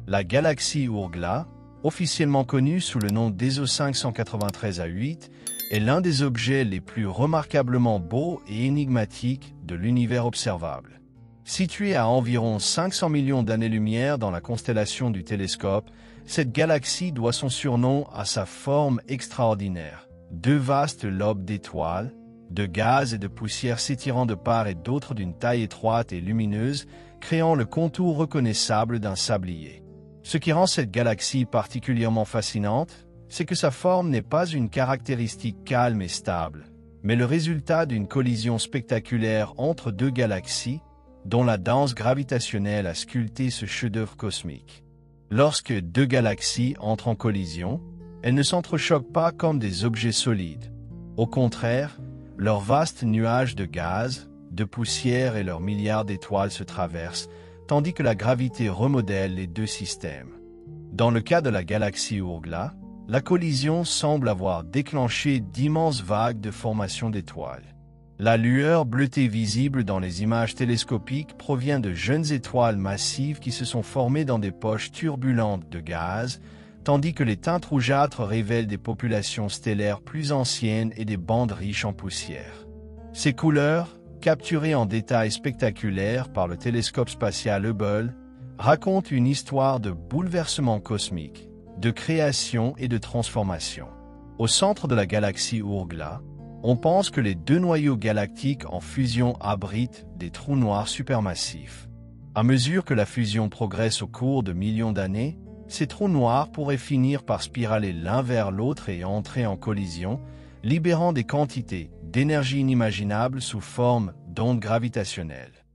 La galaxie Ourgla, officiellement connue sous le nom d'ESO 593A8, est l'un des objets les plus remarquablement beaux et énigmatiques de l'univers observable. Située à environ 500 millions d'années-lumière dans la constellation du Télescope, cette galaxie doit son surnom à sa forme extraordinaire. Deux vastes lobes d'étoiles, de gaz et de poussière s'étirant de part et d'autre d'une taille étroite et lumineuse, créant le contour reconnaissable d'un sablier. Ce qui rend cette galaxie particulièrement fascinante, c'est que sa forme n'est pas une caractéristique calme et stable, mais le résultat d'une collision spectaculaire entre deux galaxies, dont la danse gravitationnelle a sculpté ce chef-d'œuvre cosmique. Lorsque deux galaxies entrent en collision, elles ne s'entrechoquent pas comme des objets solides. Au contraire, leurs vastes nuages de gaz, de poussière et leurs milliards d'étoiles se traversent, tandis que la gravité remodèle les deux systèmes. Dans le cas de la galaxie Ourgla, la collision semble avoir déclenché d'immenses vagues de formation d'étoiles. La lueur bleutée visible dans les images télescopiques provient de jeunes étoiles massives qui se sont formées dans des poches turbulentes de gaz, tandis que les teintes rougeâtres révèlent des populations stellaires plus anciennes et des bandes riches en poussière. Ces couleurs, capturées en détail spectaculaire par le télescope spatial Hubble, racontent une histoire de bouleversement cosmique, de création et de transformation. Au centre de la galaxie Ourgla, on pense que les deux noyaux galactiques en fusion abritent des trous noirs supermassifs. À mesure que la fusion progresse au cours de millions d'années, ces trous noirs pourraient finir par spiraler l'un vers l'autre et entrer en collision, libérant des quantités d'énergie inimaginables sous forme d'ondes gravitationnelles.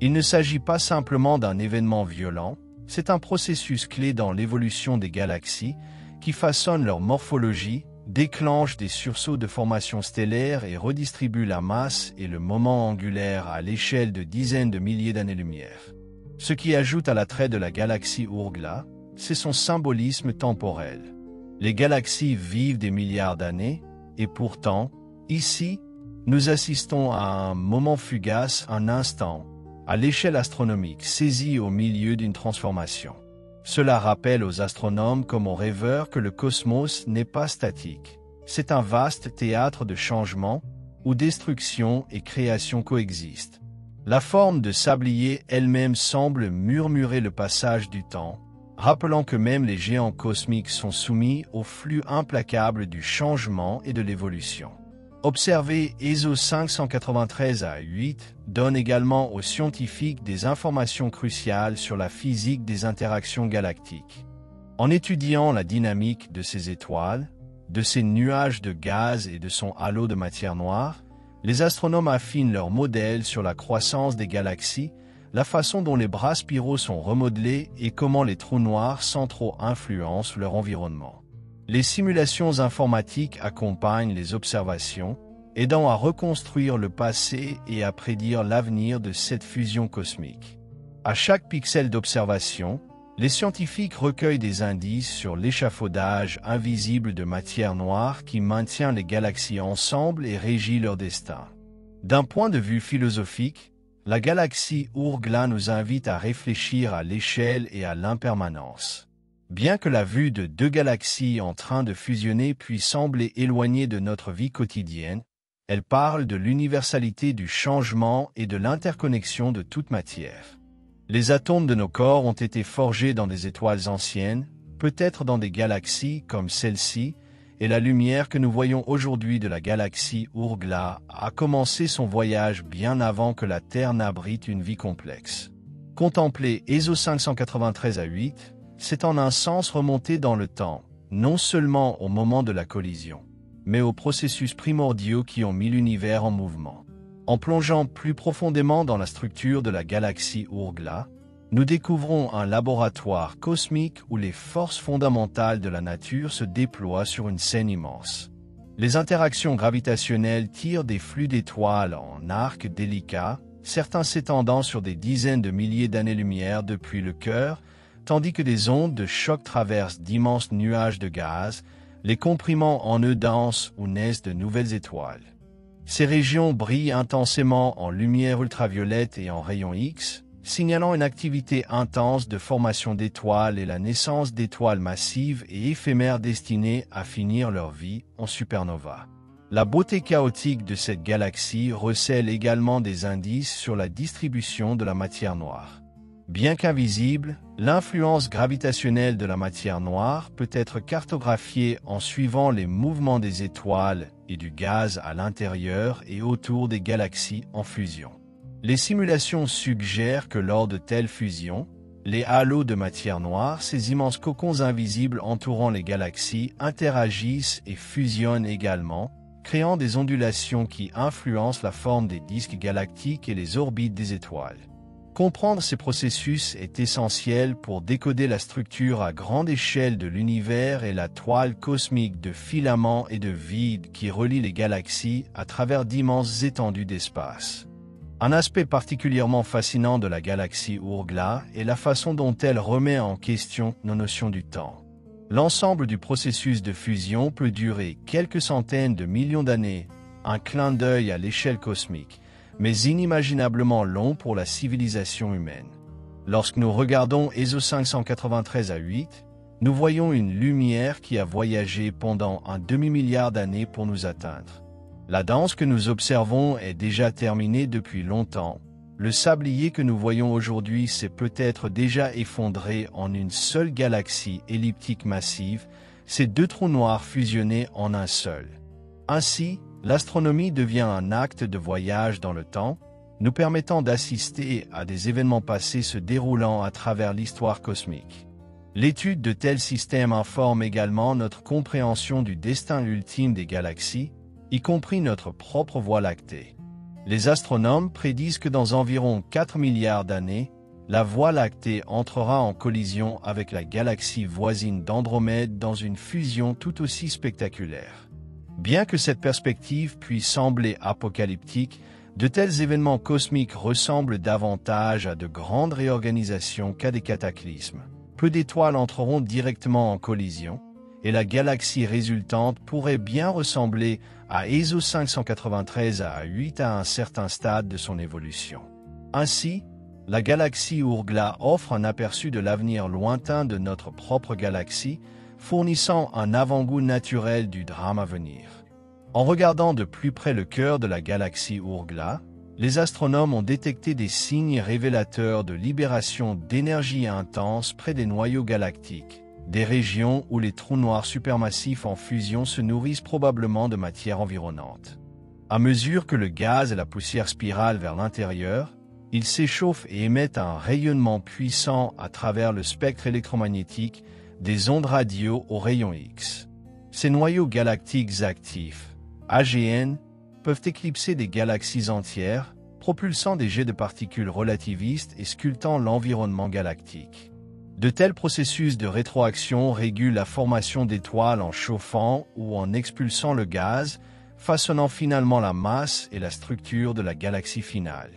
Il ne s'agit pas simplement d'un événement violent, c'est un processus clé dans l'évolution des galaxies qui façonne leur morphologie, déclenche des sursauts de formation stellaire et redistribue la masse et le moment angulaire à l'échelle de dizaines de milliers d'années-lumière. Ce qui ajoute à l'attrait de la galaxie Ourgla, c'est son symbolisme temporel. Les galaxies vivent des milliards d'années, et pourtant, ici, nous assistons à un moment fugace, un instant, à l'échelle astronomique, saisi au milieu d'une transformation. Cela rappelle aux astronomes comme aux rêveurs que le cosmos n'est pas statique. C'est un vaste théâtre de changement où destruction et création coexistent. La forme de sablier elle-même semble murmurer le passage du temps, rappelant que même les géants cosmiques sont soumis au flux implacable du changement et de l'évolution. Observer ESO 593A8 donne également aux scientifiques des informations cruciales sur la physique des interactions galactiques. En étudiant la dynamique de ces étoiles, de ces nuages de gaz et de son halo de matière noire, les astronomes affinent leurs modèles sur la croissance des galaxies, la façon dont les bras spiraux sont remodelés et comment les trous noirs centraux influencent leur environnement. Les simulations informatiques accompagnent les observations, aidant à reconstruire le passé et à prédire l'avenir de cette fusion cosmique. À chaque pixel d'observation, les scientifiques recueillent des indices sur l'échafaudage invisible de matière noire qui maintient les galaxies ensemble et régit leur destin. D'un point de vue philosophique, la galaxie Ourgla nous invite à réfléchir à l'échelle et à l'impermanence. Bien que la vue de deux galaxies en train de fusionner puisse sembler éloignée de notre vie quotidienne, elle parle de l'universalité du changement et de l'interconnexion de toute matière. Les atomes de nos corps ont été forgés dans des étoiles anciennes, peut-être dans des galaxies comme celle-ci, et la lumière que nous voyons aujourd'hui de la galaxie Ourgla a commencé son voyage bien avant que la Terre n'abrite une vie complexe. Contempler ESO 593A8, c'est en un sens remonter dans le temps, non seulement au moment de la collision, mais aux processus primordiaux qui ont mis l'univers en mouvement. En plongeant plus profondément dans la structure de la galaxie Ourgla, nous découvrons un laboratoire cosmique où les forces fondamentales de la nature se déploient sur une scène immense. Les interactions gravitationnelles tirent des flux d'étoiles en arcs délicats, certains s'étendant sur des dizaines de milliers d'années-lumière depuis le cœur, tandis que des ondes de choc traversent d'immenses nuages de gaz, les comprimant en nœuds denses où naissent de nouvelles étoiles. Ces régions brillent intensément en lumière ultraviolette et en rayons X, signalant une activité intense de formation d'étoiles et la naissance d'étoiles massives et éphémères destinées à finir leur vie en supernova. La beauté chaotique de cette galaxie recèle également des indices sur la distribution de la matière noire. Bien qu'invisible, l'influence gravitationnelle de la matière noire peut être cartographiée en suivant les mouvements des étoiles et du gaz à l'intérieur et autour des galaxies en fusion. Les simulations suggèrent que lors de telles fusions, les halos de matière noire, ces immenses cocons invisibles entourant les galaxies, interagissent et fusionnent également, créant des ondulations qui influencent la forme des disques galactiques et les orbites des étoiles. Comprendre ces processus est essentiel pour décoder la structure à grande échelle de l'univers et la toile cosmique de filaments et de vide qui relie les galaxies à travers d'immenses étendues d'espace. Un aspect particulièrement fascinant de la galaxie Oort-Gla est la façon dont elle remet en question nos notions du temps. L'ensemble du processus de fusion peut durer quelques centaines de millions d'années, un clin d'œil à l'échelle cosmique, mais inimaginablement long pour la civilisation humaine. Lorsque nous regardons ESO 593 à 8, nous voyons une lumière qui a voyagé pendant un demi-milliard d'années pour nous atteindre. La danse que nous observons est déjà terminée depuis longtemps. Le sablier que nous voyons aujourd'hui s'est peut-être déjà effondré en une seule galaxie elliptique massive, ces deux trous noirs fusionnés en un seul. Ainsi, l'astronomie devient un acte de voyage dans le temps, nous permettant d'assister à des événements passés se déroulant à travers l'histoire cosmique. L'étude de tels systèmes informe également notre compréhension du destin ultime des galaxies, y compris notre propre Voie lactée. Les astronomes prédisent que dans environ 4 milliards d'années, la Voie lactée entrera en collision avec la galaxie voisine d'Andromède dans une fusion tout aussi spectaculaire. Bien que cette perspective puisse sembler apocalyptique, de tels événements cosmiques ressemblent davantage à de grandes réorganisations qu'à des cataclysmes. Peu d'étoiles entreront directement en collision, et la galaxie résultante pourrait bien ressembler à ESO 593 à 8 à un certain stade de son évolution. Ainsi, la galaxie Oort-Gla offre un aperçu de l'avenir lointain de notre propre galaxie, fournissant un avant-goût naturel du drame à venir. En regardant de plus près le cœur de la galaxie Oort-Gla, les astronomes ont détecté des signes révélateurs de libération d'énergie intense près des noyaux galactiques, des régions où les trous noirs supermassifs en fusion se nourrissent probablement de matière environnante. À mesure que le gaz et la poussière spiralent vers l'intérieur, ils s'échauffent et émettent un rayonnement puissant à travers le spectre électromagnétique, des ondes radio aux rayons X. Ces noyaux galactiques actifs, AGN, peuvent éclipser des galaxies entières, propulsant des jets de particules relativistes et sculptant l'environnement galactique. De tels processus de rétroaction régulent la formation d'étoiles en chauffant ou en expulsant le gaz, façonnant finalement la masse et la structure de la galaxie finale.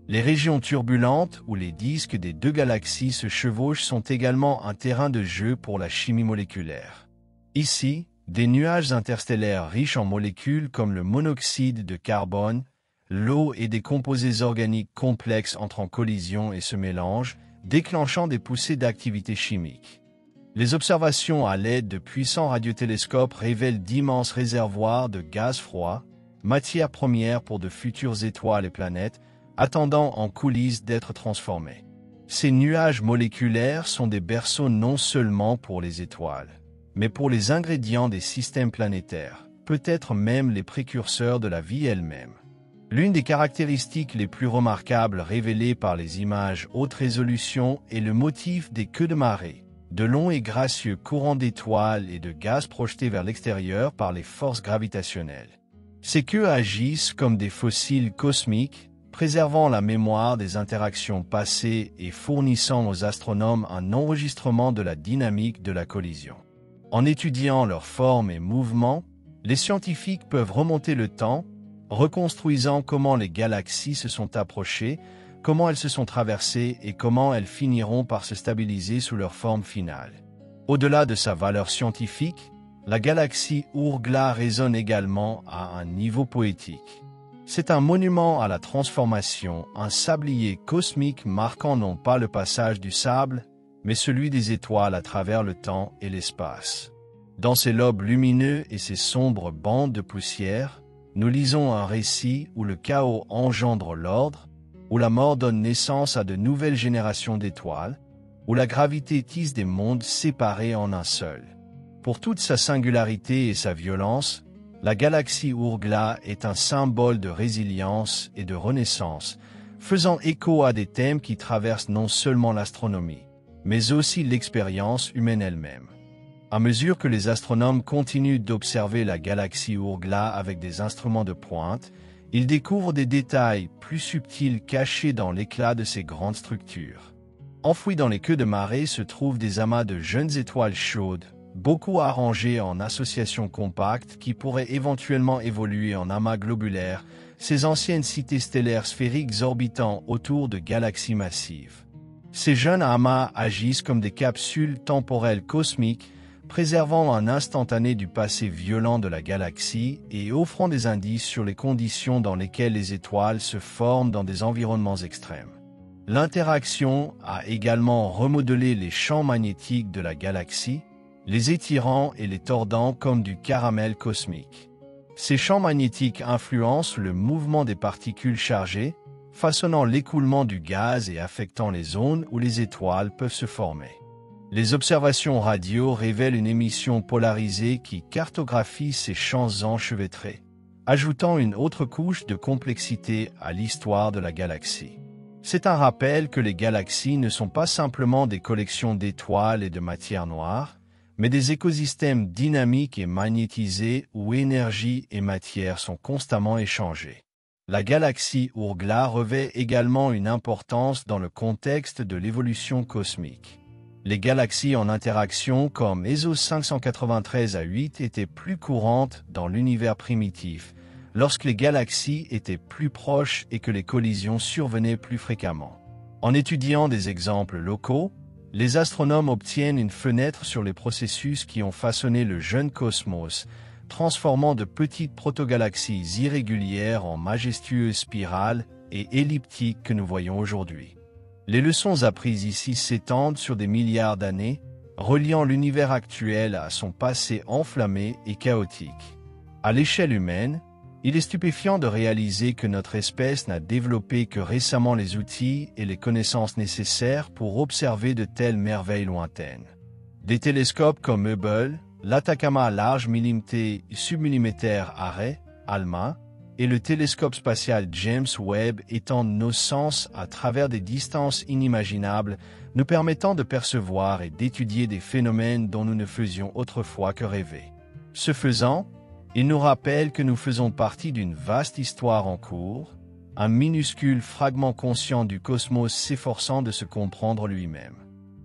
Les régions turbulentes où les disques des deux galaxies se chevauchent sont également un terrain de jeu pour la chimie moléculaire. Ici, des nuages interstellaires riches en molécules comme le monoxyde de carbone, l'eau et des composés organiques complexes entrent en collision et se mélangent, déclenchant des poussées d'activité chimique. Les observations à l'aide de puissants radiotélescopes révèlent d'immenses réservoirs de gaz froid, matière première pour de futures étoiles et planètes, attendant en coulisses d'être transformés. Ces nuages moléculaires sont des berceaux non seulement pour les étoiles, mais pour les ingrédients des systèmes planétaires, peut-être même les précurseurs de la vie elle-même. L'une des caractéristiques les plus remarquables révélées par les images haute résolution est le motif des queues de marée, de longs et gracieux courants d'étoiles et de gaz projetés vers l'extérieur par les forces gravitationnelles. Ces queues agissent comme des fossiles cosmiques, préservant la mémoire des interactions passées et fournissant aux astronomes un enregistrement de la dynamique de la collision. En étudiant leur forme et mouvement, les scientifiques peuvent remonter le temps, reconstruisant comment les galaxies se sont approchées, comment elles se sont traversées et comment elles finiront par se stabiliser sous leur forme finale. Au-delà de sa valeur scientifique, la galaxie Oort-Gla résonne également à un niveau poétique. C'est un monument à la transformation, un sablier cosmique marquant non pas le passage du sable, mais celui des étoiles à travers le temps et l'espace. Dans ses lobes lumineux et ses sombres bandes de poussière, nous lisons un récit où le chaos engendre l'ordre, où la mort donne naissance à de nouvelles générations d'étoiles, où la gravité tisse des mondes séparés en un seul. Pour toute sa singularité et sa violence, la galaxie Ourgla est un symbole de résilience et de renaissance, faisant écho à des thèmes qui traversent non seulement l'astronomie, mais aussi l'expérience humaine elle-même. À mesure que les astronomes continuent d'observer la galaxie Ourgla avec des instruments de pointe, ils découvrent des détails plus subtils cachés dans l'éclat de ces grandes structures. Enfouis dans les queues de marée se trouvent des amas de jeunes étoiles chaudes, beaucoup arrangés en associations compactes qui pourraient éventuellement évoluer en amas globulaires, ces anciennes cités stellaires sphériques orbitant autour de galaxies massives. Ces jeunes amas agissent comme des capsules temporelles cosmiques, préservant un instantané du passé violent de la galaxie et offrant des indices sur les conditions dans lesquelles les étoiles se forment dans des environnements extrêmes. L'interaction a également remodelé les champs magnétiques de la galaxie, les étirant et les tordant comme du caramel cosmique. Ces champs magnétiques influencent le mouvement des particules chargées, façonnant l'écoulement du gaz et affectant les zones où les étoiles peuvent se former. Les observations radio révèlent une émission polarisée qui cartographie ces champs enchevêtrés, ajoutant une autre couche de complexité à l'histoire de la galaxie. C'est un rappel que les galaxies ne sont pas simplement des collections d'étoiles et de matière noire, mais des écosystèmes dynamiques et magnétisés où énergie et matière sont constamment échangées. La galaxie Ourgla revêt également une importance dans le contexte de l'évolution cosmique. Les galaxies en interaction comme ESO 593A8 étaient plus courantes dans l'univers primitif, lorsque les galaxies étaient plus proches et que les collisions survenaient plus fréquemment. En étudiant des exemples locaux, les astronomes obtiennent une fenêtre sur les processus qui ont façonné le jeune cosmos, transformant de petites protogalaxies irrégulières en majestueuses spirales et elliptiques que nous voyons aujourd'hui. Les leçons apprises ici s'étendent sur des milliards d'années, reliant l'univers actuel à son passé enflammé et chaotique. À l'échelle humaine, il est stupéfiant de réaliser que notre espèce n'a développé que récemment les outils et les connaissances nécessaires pour observer de telles merveilles lointaines. Des télescopes comme Hubble, l'Atacama Large Submillimeter Array, ALMA, et le télescope spatial James Webb étendent nos sens à travers des distances inimaginables, nous permettant de percevoir et d'étudier des phénomènes dont nous ne faisions autrefois que rêver. Ce faisant, il nous rappelle que nous faisons partie d'une vaste histoire en cours, un minuscule fragment conscient du cosmos s'efforçant de se comprendre lui-même.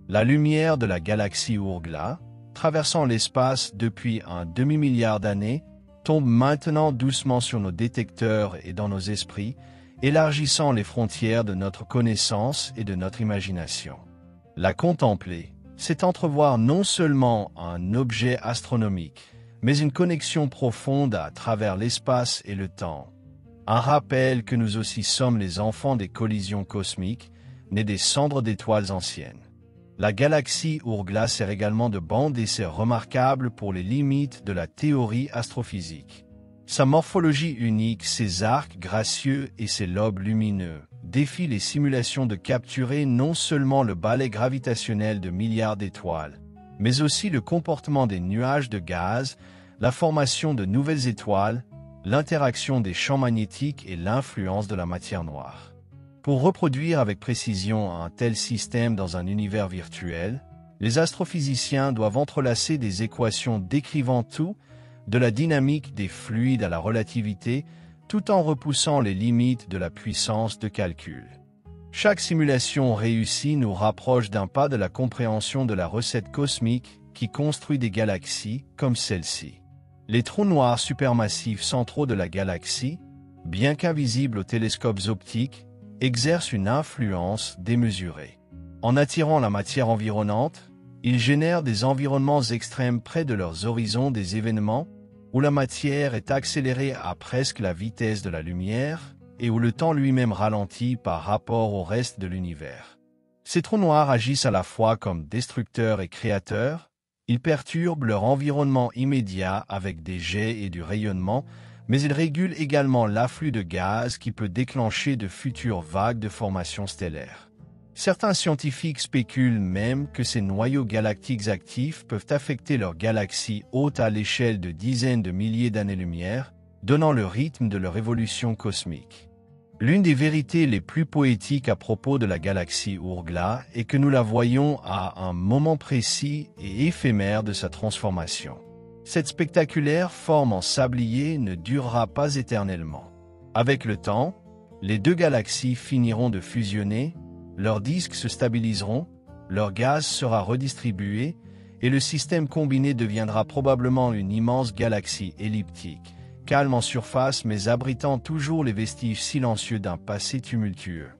La lumière de la galaxie Ourgla, traversant l'espace depuis un demi-milliard d'années, tombe maintenant doucement sur nos détecteurs et dans nos esprits, élargissant les frontières de notre connaissance et de notre imagination. La contempler, c'est entrevoir non seulement un objet astronomique, mais une connexion profonde à travers l'espace et le temps. Un rappel que nous aussi sommes les enfants des collisions cosmiques, nés des cendres d'étoiles anciennes. La galaxie Ourgla sert également de banc d'essai remarquable pour les limites de la théorie astrophysique. Sa morphologie unique, ses arcs gracieux et ses lobes lumineux défient les simulations de capturer non seulement le balai gravitationnel de milliards d'étoiles, mais aussi le comportement des nuages de gaz, la formation de nouvelles étoiles, l'interaction des champs magnétiques et l'influence de la matière noire. Pour reproduire avec précision un tel système dans un univers virtuel, les astrophysiciens doivent entrelacer des équations décrivant tout, de la dynamique des fluides à la relativité, tout en repoussant les limites de la puissance de calcul. Chaque simulation réussie nous rapproche d'un pas de la compréhension de la recette cosmique qui construit des galaxies comme celle-ci. Les trous noirs supermassifs centraux de la galaxie, bien qu'invisibles aux télescopes optiques, exercent une influence démesurée. En attirant la matière environnante, ils génèrent des environnements extrêmes près de leurs horizons des événements, où la matière est accélérée à presque la vitesse de la lumière et où le temps lui-même ralentit par rapport au reste de l'univers. Ces trous noirs agissent à la fois comme destructeurs et créateurs. Ils perturbent leur environnement immédiat avec des jets et du rayonnement, mais ils régulent également l'afflux de gaz qui peut déclencher de futures vagues de formation stellaire. Certains scientifiques spéculent même que ces noyaux galactiques actifs peuvent affecter leur galaxie haute à l'échelle de dizaines de milliers d'années-lumière, donnant le rythme de leur évolution cosmique. L'une des vérités les plus poétiques à propos de la galaxie Ourgla est que nous la voyons à un moment précis et éphémère de sa transformation. Cette spectaculaire forme en sablier ne durera pas éternellement. Avec le temps, les deux galaxies finiront de fusionner, leurs disques se stabiliseront, leur gaz sera redistribué et le système combiné deviendra probablement une immense galaxie elliptique, calme en surface mais abritant toujours les vestiges silencieux d'un passé tumultueux.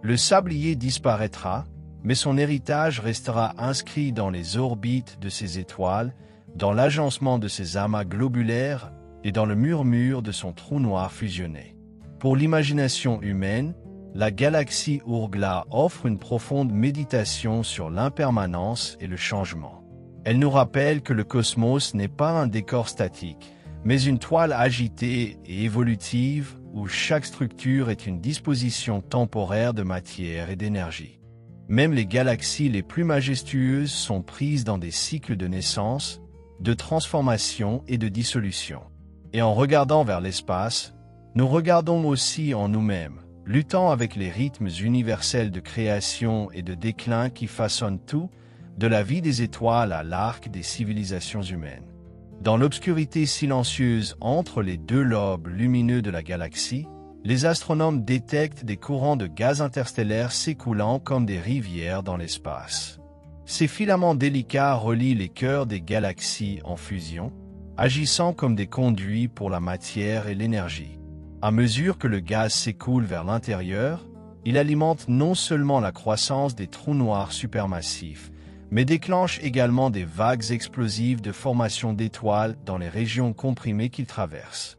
Le sablier disparaîtra, mais son héritage restera inscrit dans les orbites de ses étoiles, dans l'agencement de ses amas globulaires et dans le murmure de son trou noir fusionné. Pour l'imagination humaine, la galaxie Ourgla offre une profonde méditation sur l'impermanence et le changement. Elle nous rappelle que le cosmos n'est pas un décor statique, mais une toile agitée et évolutive où chaque structure est une disposition temporaire de matière et d'énergie. Même les galaxies les plus majestueuses sont prises dans des cycles de naissance, de transformation et de dissolution. Et en regardant vers l'espace, nous regardons aussi en nous-mêmes, luttant avec les rythmes universels de création et de déclin qui façonnent tout, de la vie des étoiles à l'arc des civilisations humaines. Dans l'obscurité silencieuse entre les deux lobes lumineux de la galaxie, les astronomes détectent des courants de gaz interstellaires s'écoulant comme des rivières dans l'espace. Ces filaments délicats relient les cœurs des galaxies en fusion, agissant comme des conduits pour la matière et l'énergie. À mesure que le gaz s'écoule vers l'intérieur, il alimente non seulement la croissance des trous noirs supermassifs, mais déclenche également des vagues explosives de formation d'étoiles dans les régions comprimées qu'ils traversent.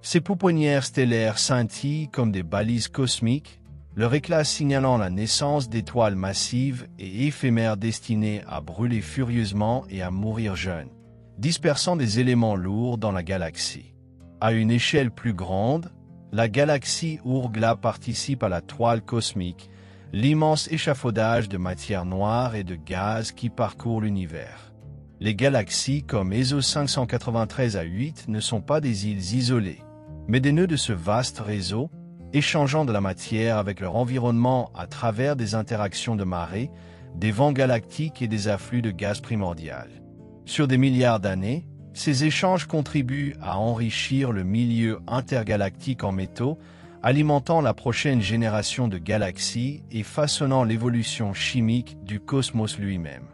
Ces pouponnières stellaires scintillent comme des balises cosmiques, leur éclat signalant la naissance d'étoiles massives et éphémères destinées à brûler furieusement et à mourir jeunes, dispersant des éléments lourds dans la galaxie. À une échelle plus grande, la galaxie Ourgla participe à la toile cosmique, l'immense échafaudage de matière noire et de gaz qui parcourt l'univers. Les galaxies comme ESO 593A8 ne sont pas des îles isolées, mais des nœuds de ce vaste réseau, échangeant de la matière avec leur environnement à travers des interactions de marées, des vents galactiques et des afflux de gaz primordial. Sur des milliards d'années, ces échanges contribuent à enrichir le milieu intergalactique en métaux, alimentant la prochaine génération de galaxies et façonnant l'évolution chimique du cosmos lui-même.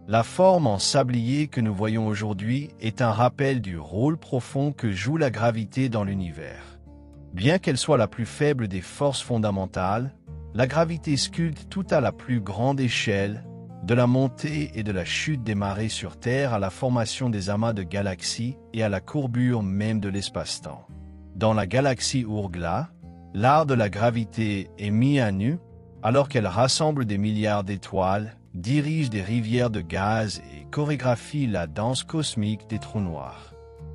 La forme en sablier que nous voyons aujourd'hui est un rappel du rôle profond que joue la gravité dans l'univers. Bien qu'elle soit la plus faible des forces fondamentales, la gravité sculpte tout à la plus grande échelle, de la montée et de la chute des marées sur Terre à la formation des amas de galaxies et à la courbure même de l'espace-temps. Dans la galaxie Ourgla, l'art de la gravité est mis à nu, alors qu'elle rassemble des milliards d'étoiles, dirige des rivières de gaz et chorégraphie la danse cosmique des trous noirs.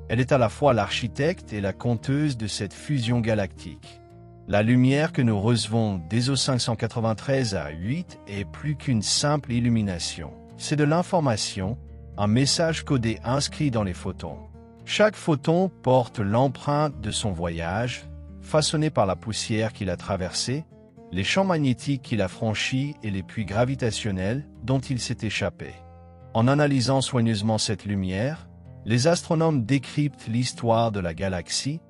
Elle est à la fois l'architecte et la conteuse de cette fusion galactique. La lumière que nous recevons d'ESO 593A8 est plus qu'une simple illumination. C'est de l'information, un message codé inscrit dans les photons. Chaque photon porte l'empreinte de son voyage, façonné par la poussière qu'il a traversée, les champs magnétiques qu'il a franchis et les puits gravitationnels dont il s'est échappé. En analysant soigneusement cette lumière, les astronomes décryptent l'histoire de la galaxie,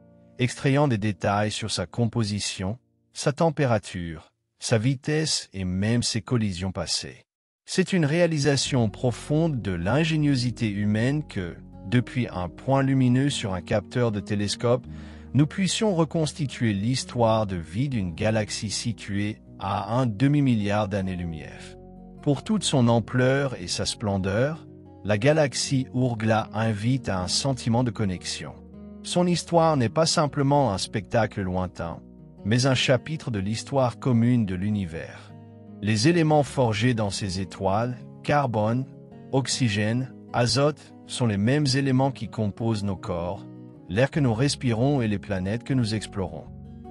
extrayant des détails sur sa composition, sa température, sa vitesse et même ses collisions passées. C'est une réalisation profonde de l'ingéniosité humaine que, depuis un point lumineux sur un capteur de télescope, nous puissions reconstituer l'histoire de vie d'une galaxie située à un demi-milliard d'années-lumière. Pour toute son ampleur et sa splendeur, la galaxie Ourgla invite à un sentiment de connexion. Son histoire n'est pas simplement un spectacle lointain, mais un chapitre de l'histoire commune de l'univers. Les éléments forgés dans ces étoiles, carbone, oxygène, azote, sont les mêmes éléments qui composent nos corps, l'air que nous respirons et les planètes que nous explorons.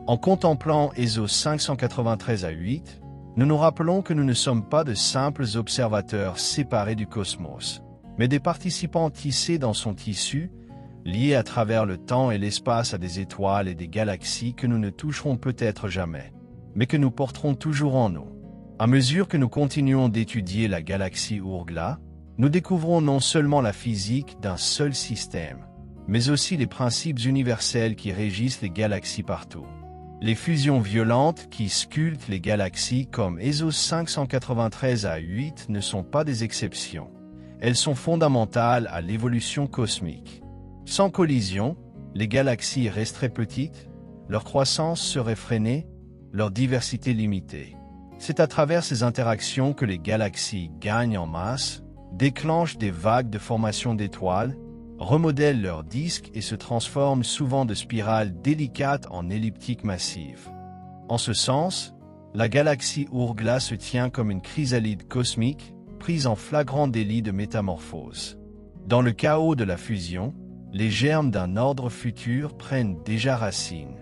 En contemplant ESO 593A8, nous nous rappelons que nous ne sommes pas de simples observateurs séparés du cosmos, mais des participants tissés dans son tissu, liés à travers le temps et l'espace à des étoiles et des galaxies que nous ne toucherons peut-être jamais, mais que nous porterons toujours en nous. À mesure que nous continuons d'étudier la galaxie Ourgla, nous découvrons non seulement la physique d'un seul système, mais aussi les principes universels qui régissent les galaxies partout. Les fusions violentes qui sculptent les galaxies comme ESO 593A8 ne sont pas des exceptions. Elles sont fondamentales à l'évolution cosmique. Sans collision, les galaxies resteraient petites, leur croissance serait freinée, leur diversité limitée. C'est à travers ces interactions que les galaxies gagnent en masse, déclenchent des vagues de formation d'étoiles, remodèlent leurs disques et se transforment souvent de spirales délicates en elliptiques massives. En ce sens, la galaxie Ourgla se tient comme une chrysalide cosmique, prise en flagrant délit de métamorphose. Dans le chaos de la fusion, les germes d'un ordre futur prennent déjà racine.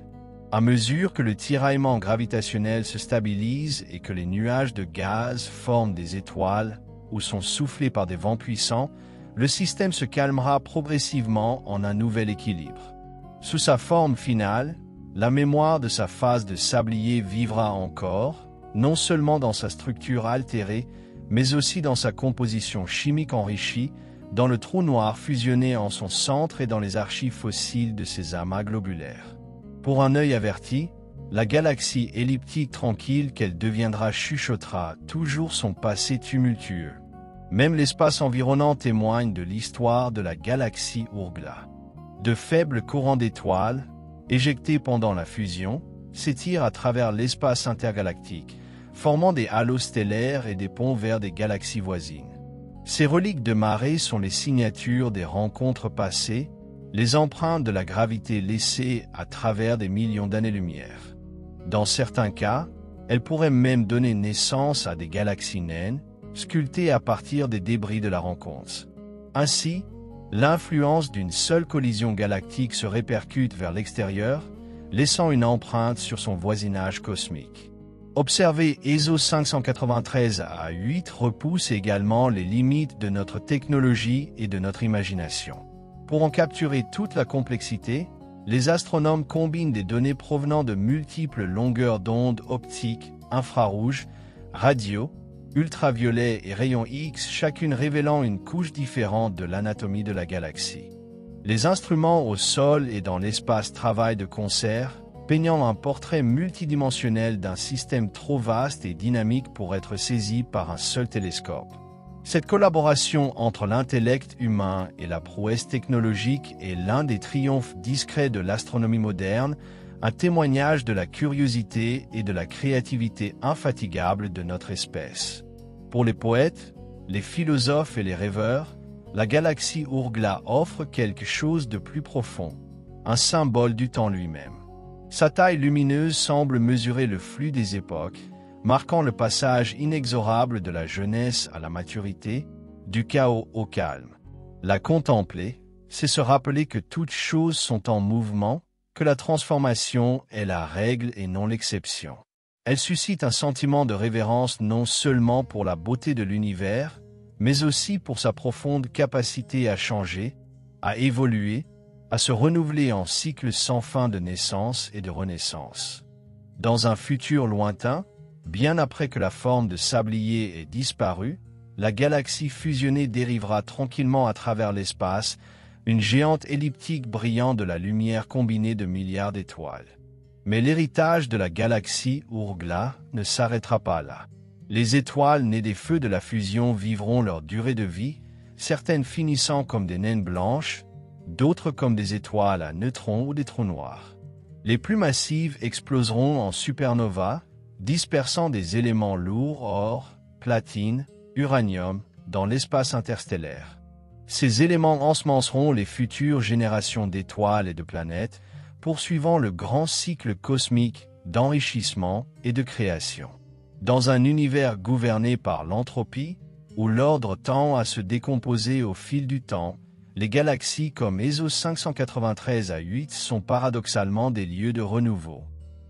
À mesure que le tiraillement gravitationnel se stabilise et que les nuages de gaz forment des étoiles ou sont soufflés par des vents puissants, le système se calmera progressivement en un nouvel équilibre. Sous sa forme finale, la mémoire de sa phase de sablier vivra encore, non seulement dans sa structure altérée, mais aussi dans sa composition chimique enrichie, dans le trou noir fusionné en son centre et dans les archives fossiles de ses amas globulaires. Pour un œil averti, la galaxie elliptique tranquille qu'elle deviendra chuchotera toujours son passé tumultueux. Même l'espace environnant témoigne de l'histoire de la galaxie Ourgla. De faibles courants d'étoiles, éjectés pendant la fusion, s'étirent à travers l'espace intergalactique, formant des halos stellaires et des ponts vers des galaxies voisines. Ces reliques de marée sont les signatures des rencontres passées, les empreintes de la gravité laissées à travers des millions d'années-lumière. Dans certains cas, elles pourraient même donner naissance à des galaxies naines, sculptées à partir des débris de la rencontre. Ainsi, l'influence d'une seule collision galactique se répercute vers l'extérieur, laissant une empreinte sur son voisinage cosmique. Observer ESO 593A8 repousse également les limites de notre technologie et de notre imagination. Pour en capturer toute la complexité, les astronomes combinent des données provenant de multiples longueurs d'onde optiques, infrarouges, radio, ultraviolets et rayons X, chacune révélant une couche différente de l'anatomie de la galaxie. Les instruments au sol et dans l'espace travaillent de concert, peignant un portrait multidimensionnel d'un système trop vaste et dynamique pour être saisi par un seul télescope. Cette collaboration entre l'intellect humain et la prouesse technologique est l'un des triomphes discrets de l'astronomie moderne, un témoignage de la curiosité et de la créativité infatigable de notre espèce. Pour les poètes, les philosophes et les rêveurs, la galaxie Ourgla offre quelque chose de plus profond, un symbole du temps lui-même. Sa taille lumineuse semble mesurer le flux des époques, marquant le passage inexorable de la jeunesse à la maturité, du chaos au calme. La contempler, c'est se rappeler que toutes choses sont en mouvement, que la transformation est la règle et non l'exception. Elle suscite un sentiment de révérence non seulement pour la beauté de l'univers, mais aussi pour sa profonde capacité à changer, à évoluer, à se renouveler en cycles sans fin de naissance et de renaissance. Dans un futur lointain, bien après que la forme de sablier ait disparu, la galaxie fusionnée dérivera tranquillement à travers l'espace, une géante elliptique brillant de la lumière combinée de milliards d'étoiles. Mais l'héritage de la galaxie Ourgla ne s'arrêtera pas là. Les étoiles nées des feux de la fusion vivront leur durée de vie, certaines finissant comme des naines blanches, d'autres comme des étoiles à neutrons ou des trous noirs. Les plus massives exploseront en supernovas, dispersant des éléments lourds, or, platine, uranium, dans l'espace interstellaire. Ces éléments ensemenceront les futures générations d'étoiles et de planètes, poursuivant le grand cycle cosmique d'enrichissement et de création. Dans un univers gouverné par l'entropie, où l'ordre tend à se décomposer au fil du temps, les galaxies comme ESO 593 A8 sont paradoxalement des lieux de renouveau.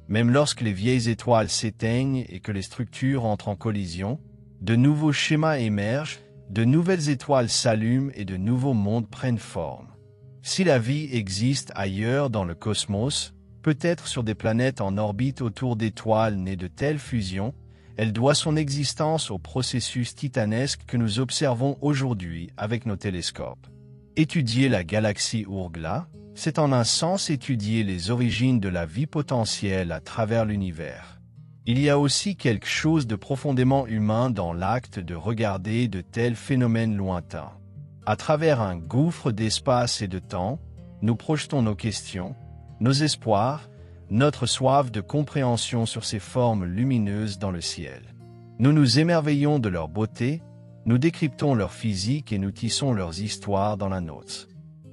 Même lorsque les vieilles étoiles s'éteignent et que les structures entrent en collision, de nouveaux schémas émergent, de nouvelles étoiles s'allument et de nouveaux mondes prennent forme. Si la vie existe ailleurs dans le cosmos, peut-être sur des planètes en orbite autour d'étoiles nées de telles fusions, elle doit son existence au processus titanesque que nous observons aujourd'hui avec nos télescopes. Étudier la galaxie Ourgla, c'est en un sens étudier les origines de la vie potentielle à travers l'univers. Il y a aussi quelque chose de profondément humain dans l'acte de regarder de tels phénomènes lointains. À travers un gouffre d'espace et de temps, nous projetons nos questions, nos espoirs, notre soif de compréhension sur ces formes lumineuses dans le ciel. Nous nous émerveillons de leur beauté, nous décryptons leur physique et nous tissons leurs histoires dans la nôtre.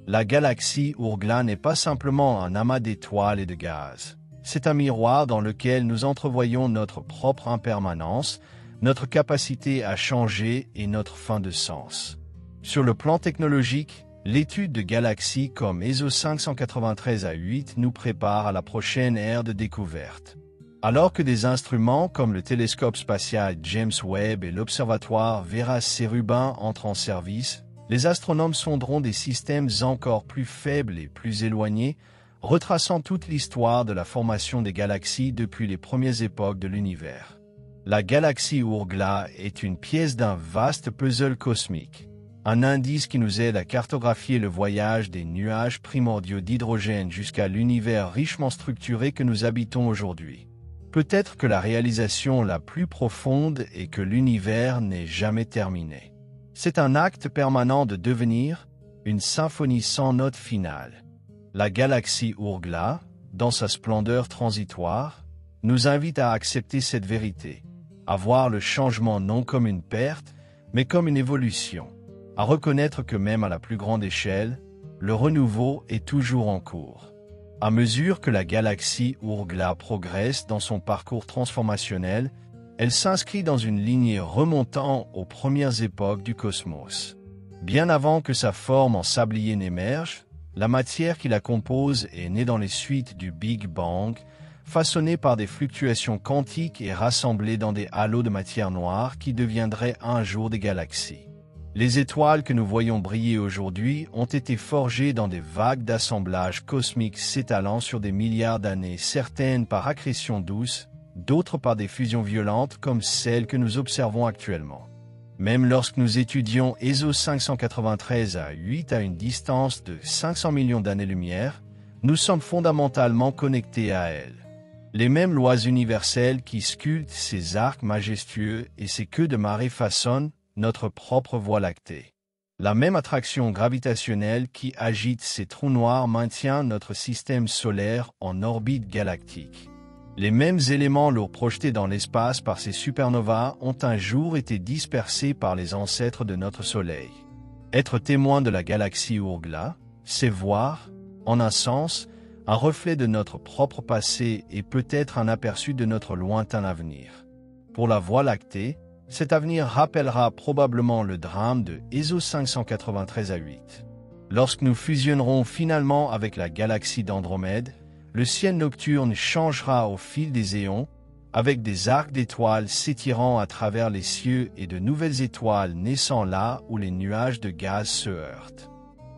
La galaxie Ourgla n'est pas simplement un amas d'étoiles et de gaz. C'est un miroir dans lequel nous entrevoyons notre propre impermanence, notre capacité à changer et notre fin de sens. Sur le plan technologique, l'étude de galaxies comme ESO 593 A8 nous prépare à la prochaine ère de découverte. Alors que des instruments comme le télescope spatial James Webb et l'observatoire Vera-Cherubin entrent en service, les astronomes sonderont des systèmes encore plus faibles et plus éloignés, retraçant toute l'histoire de la formation des galaxies depuis les premières époques de l'univers. La galaxie Ourgla est une pièce d'un vaste puzzle cosmique. Un indice qui nous aide à cartographier le voyage des nuages primordiaux d'hydrogène jusqu'à l'univers richement structuré que nous habitons aujourd'hui. Peut-être que la réalisation la plus profonde est que l'univers n'est jamais terminé. C'est un acte permanent de devenir, une symphonie sans note finale. La galaxie Ourgla, dans sa splendeur transitoire, nous invite à accepter cette vérité, à voir le changement non comme une perte, mais comme une évolution. À reconnaître que même à la plus grande échelle, le renouveau est toujours en cours. À mesure que la galaxie Ourgla progresse dans son parcours transformationnel, elle s'inscrit dans une lignée remontant aux premières époques du cosmos. Bien avant que sa forme en sablier n'émerge, la matière qui la compose est née dans les suites du Big Bang, façonnée par des fluctuations quantiques et rassemblée dans des halos de matière noire qui deviendraient un jour des galaxies. Les étoiles que nous voyons briller aujourd'hui ont été forgées dans des vagues d'assemblage cosmiques s'étalant sur des milliards d'années, certaines par accrétion douce, d'autres par des fusions violentes comme celles que nous observons actuellement. Même lorsque nous étudions ESO 593 A8 à une distance de 500 millions d'années-lumière, nous sommes fondamentalement connectés à elle. Les mêmes lois universelles qui sculptent ces arcs majestueux et ces queues de marée façonnent notre propre Voie lactée. La même attraction gravitationnelle qui agite ces trous noirs maintient notre système solaire en orbite galactique. Les mêmes éléments lourds projetés dans l'espace par ces supernovas ont un jour été dispersés par les ancêtres de notre Soleil. Être témoin de la galaxie Ourgla, c'est voir, en un sens, un reflet de notre propre passé et peut-être un aperçu de notre lointain avenir. Pour la Voie lactée, cet avenir rappellera probablement le drame de ESO 593 A8. Lorsque nous fusionnerons finalement avec la galaxie d'Andromède, le ciel nocturne changera au fil des éons, avec des arcs d'étoiles s'étirant à travers les cieux et de nouvelles étoiles naissant là où les nuages de gaz se heurtent.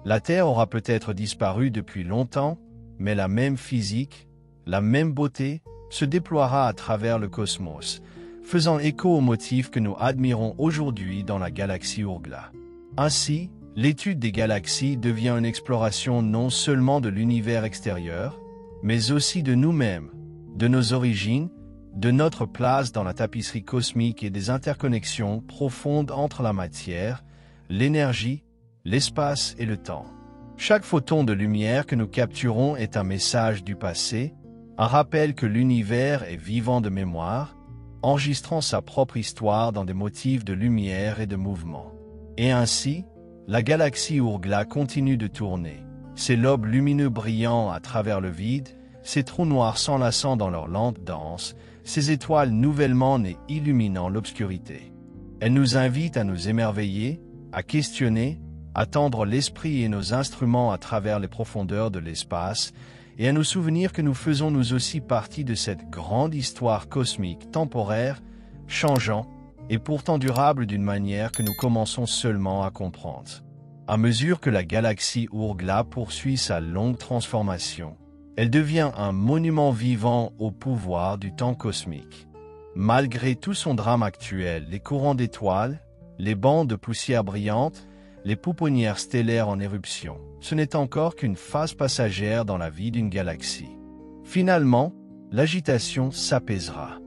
La Terre aura peut-être disparu depuis longtemps, mais la même physique, la même beauté, se déploiera à travers le cosmos, faisant écho aux motifs que nous admirons aujourd'hui dans la galaxie Ourgla. Ainsi, l'étude des galaxies devient une exploration non seulement de l'univers extérieur, mais aussi de nous-mêmes, de nos origines, de notre place dans la tapisserie cosmique et des interconnexions profondes entre la matière, l'énergie, l'espace et le temps. Chaque photon de lumière que nous capturons est un message du passé, un rappel que l'univers est vivant de mémoire, enregistrant sa propre histoire dans des motifs de lumière et de mouvement. Et ainsi, La galaxie Ourgla continue de tourner. Ses lobes lumineux brillant à travers le vide, ses trous noirs s'enlaçant dans leur lente danse, ses étoiles nouvellement nées illuminant l'obscurité. Elle nous invite à nous émerveiller, à questionner, à tendre l'esprit et nos instruments à travers les profondeurs de l'espace, et à nous souvenir que nous faisons nous aussi partie de cette grande histoire cosmique temporaire, changeant, et pourtant durable d'une manière que nous commençons seulement à comprendre. À mesure que la galaxie Ourgla poursuit sa longue transformation, elle devient un monument vivant au pouvoir du temps cosmique. Malgré tout son drame actuel, les courants d'étoiles, les bancs de poussière brillante, les pouponnières stellaires en éruption, ce n'est encore qu'une phase passagère dans la vie d'une galaxie. Finalement, l'agitation s'apaisera.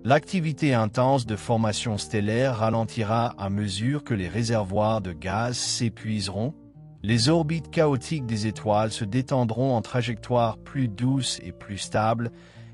L'activité intense de formation stellaire ralentira à mesure que les réservoirs de gaz s'épuiseront, les orbites chaotiques des étoiles se détendront en trajectoires plus douces et plus stables,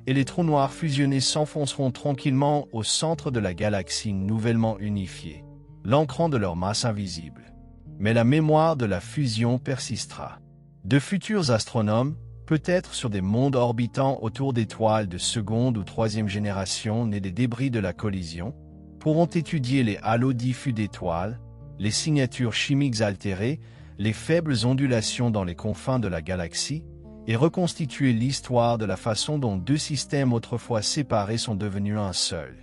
et les trous noirs fusionnés s'enfonceront tranquillement au centre de la galaxie nouvellement unifiée, l'ancrant de leur masse invisible. Mais la mémoire de la fusion persistera. De futurs astronomes, peut-être sur des mondes orbitant autour d'étoiles de seconde ou troisième génération nées des débris de la collision, pourront étudier les halos diffus d'étoiles, les signatures chimiques altérées, les faibles ondulations dans les confins de la galaxie, et reconstituer l'histoire de la façon dont deux systèmes autrefois séparés sont devenus un seul.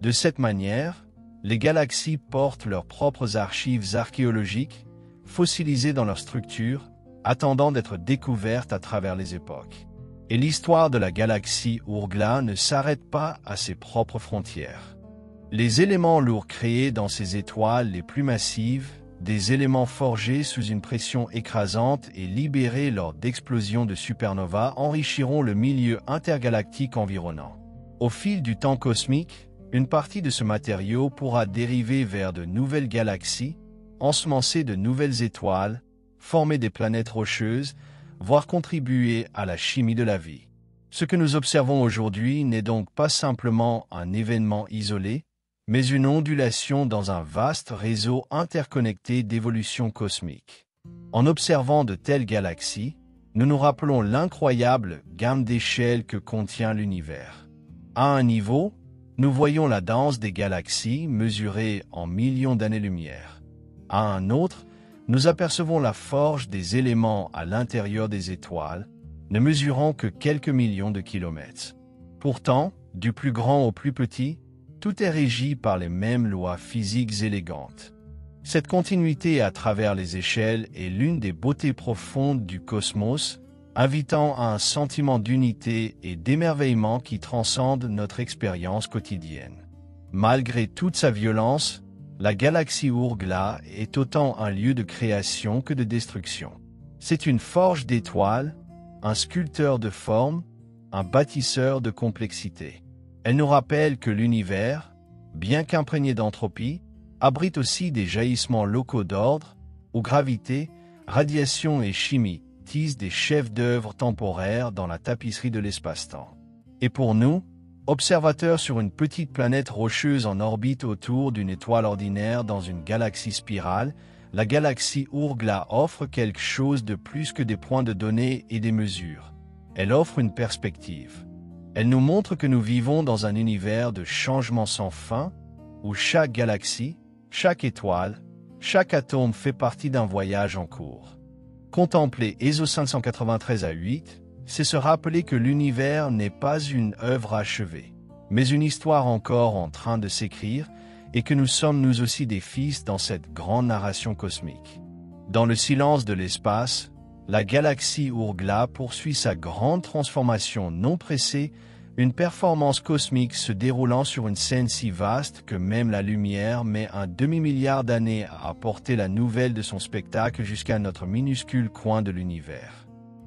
De cette manière, les galaxies portent leurs propres archives archéologiques, fossilisées dans leur structure, attendant d'être découvertes à travers les époques. Et l'histoire de la galaxie Ourgla ne s'arrête pas à ses propres frontières. Les éléments lourds créés dans ces étoiles les plus massives, des éléments forgés sous une pression écrasante et libérés lors d'explosions de supernovas enrichiront le milieu intergalactique environnant. Au fil du temps cosmique, une partie de ce matériau pourra dériver vers de nouvelles galaxies, ensemencer de nouvelles étoiles, former des planètes rocheuses, voire contribuer à la chimie de la vie. Ce que nous observons aujourd'hui n'est donc pas simplement un événement isolé, mais une ondulation dans un vaste réseau interconnecté d'évolution cosmique. En observant de telles galaxies, nous nous rappelons l'incroyable gamme d'échelles que contient l'univers. À un niveau, nous voyons la danse des galaxies mesurée en millions d'années-lumière. À un autre, nous apercevons la forge des éléments à l'intérieur des étoiles, ne mesurant que quelques millions de kilomètres. Pourtant, du plus grand au plus petit, tout est régi par les mêmes lois physiques élégantes. Cette continuité à travers les échelles est l'une des beautés profondes du cosmos, invitant à un sentiment d'unité et d'émerveillement qui transcende notre expérience quotidienne. Malgré toute sa violence, la galaxie Ourgla est autant un lieu de création que de destruction. C'est une forge d'étoiles, un sculpteur de formes, un bâtisseur de complexité. Elle nous rappelle que l'univers, bien qu'imprégné d'entropie, abrite aussi des jaillissements locaux d'ordre, où gravité, radiation et chimie tissent des chefs-d'œuvre temporaires dans la tapisserie de l'espace-temps. Et pour nous, observateurs sur une petite planète rocheuse en orbite autour d'une étoile ordinaire dans une galaxie spirale, la galaxie Ourgla offre quelque chose de plus que des points de données et des mesures. Elle offre une perspective. Elle nous montre que nous vivons dans un univers de changements sans fin, où chaque galaxie, chaque étoile, chaque atome fait partie d'un voyage en cours. Contempler ESO 593 à 8, c'est se rappeler que l'univers n'est pas une œuvre achevée, mais une histoire encore en train de s'écrire, et que nous sommes nous aussi des fils dans cette grande narration cosmique. Dans le silence de l'espace, la galaxie Ourgla poursuit sa grande transformation non pressée, une performance cosmique se déroulant sur une scène si vaste que même la lumière met un demi-milliard d'années à apporter la nouvelle de son spectacle jusqu'à notre minuscule coin de l'univers.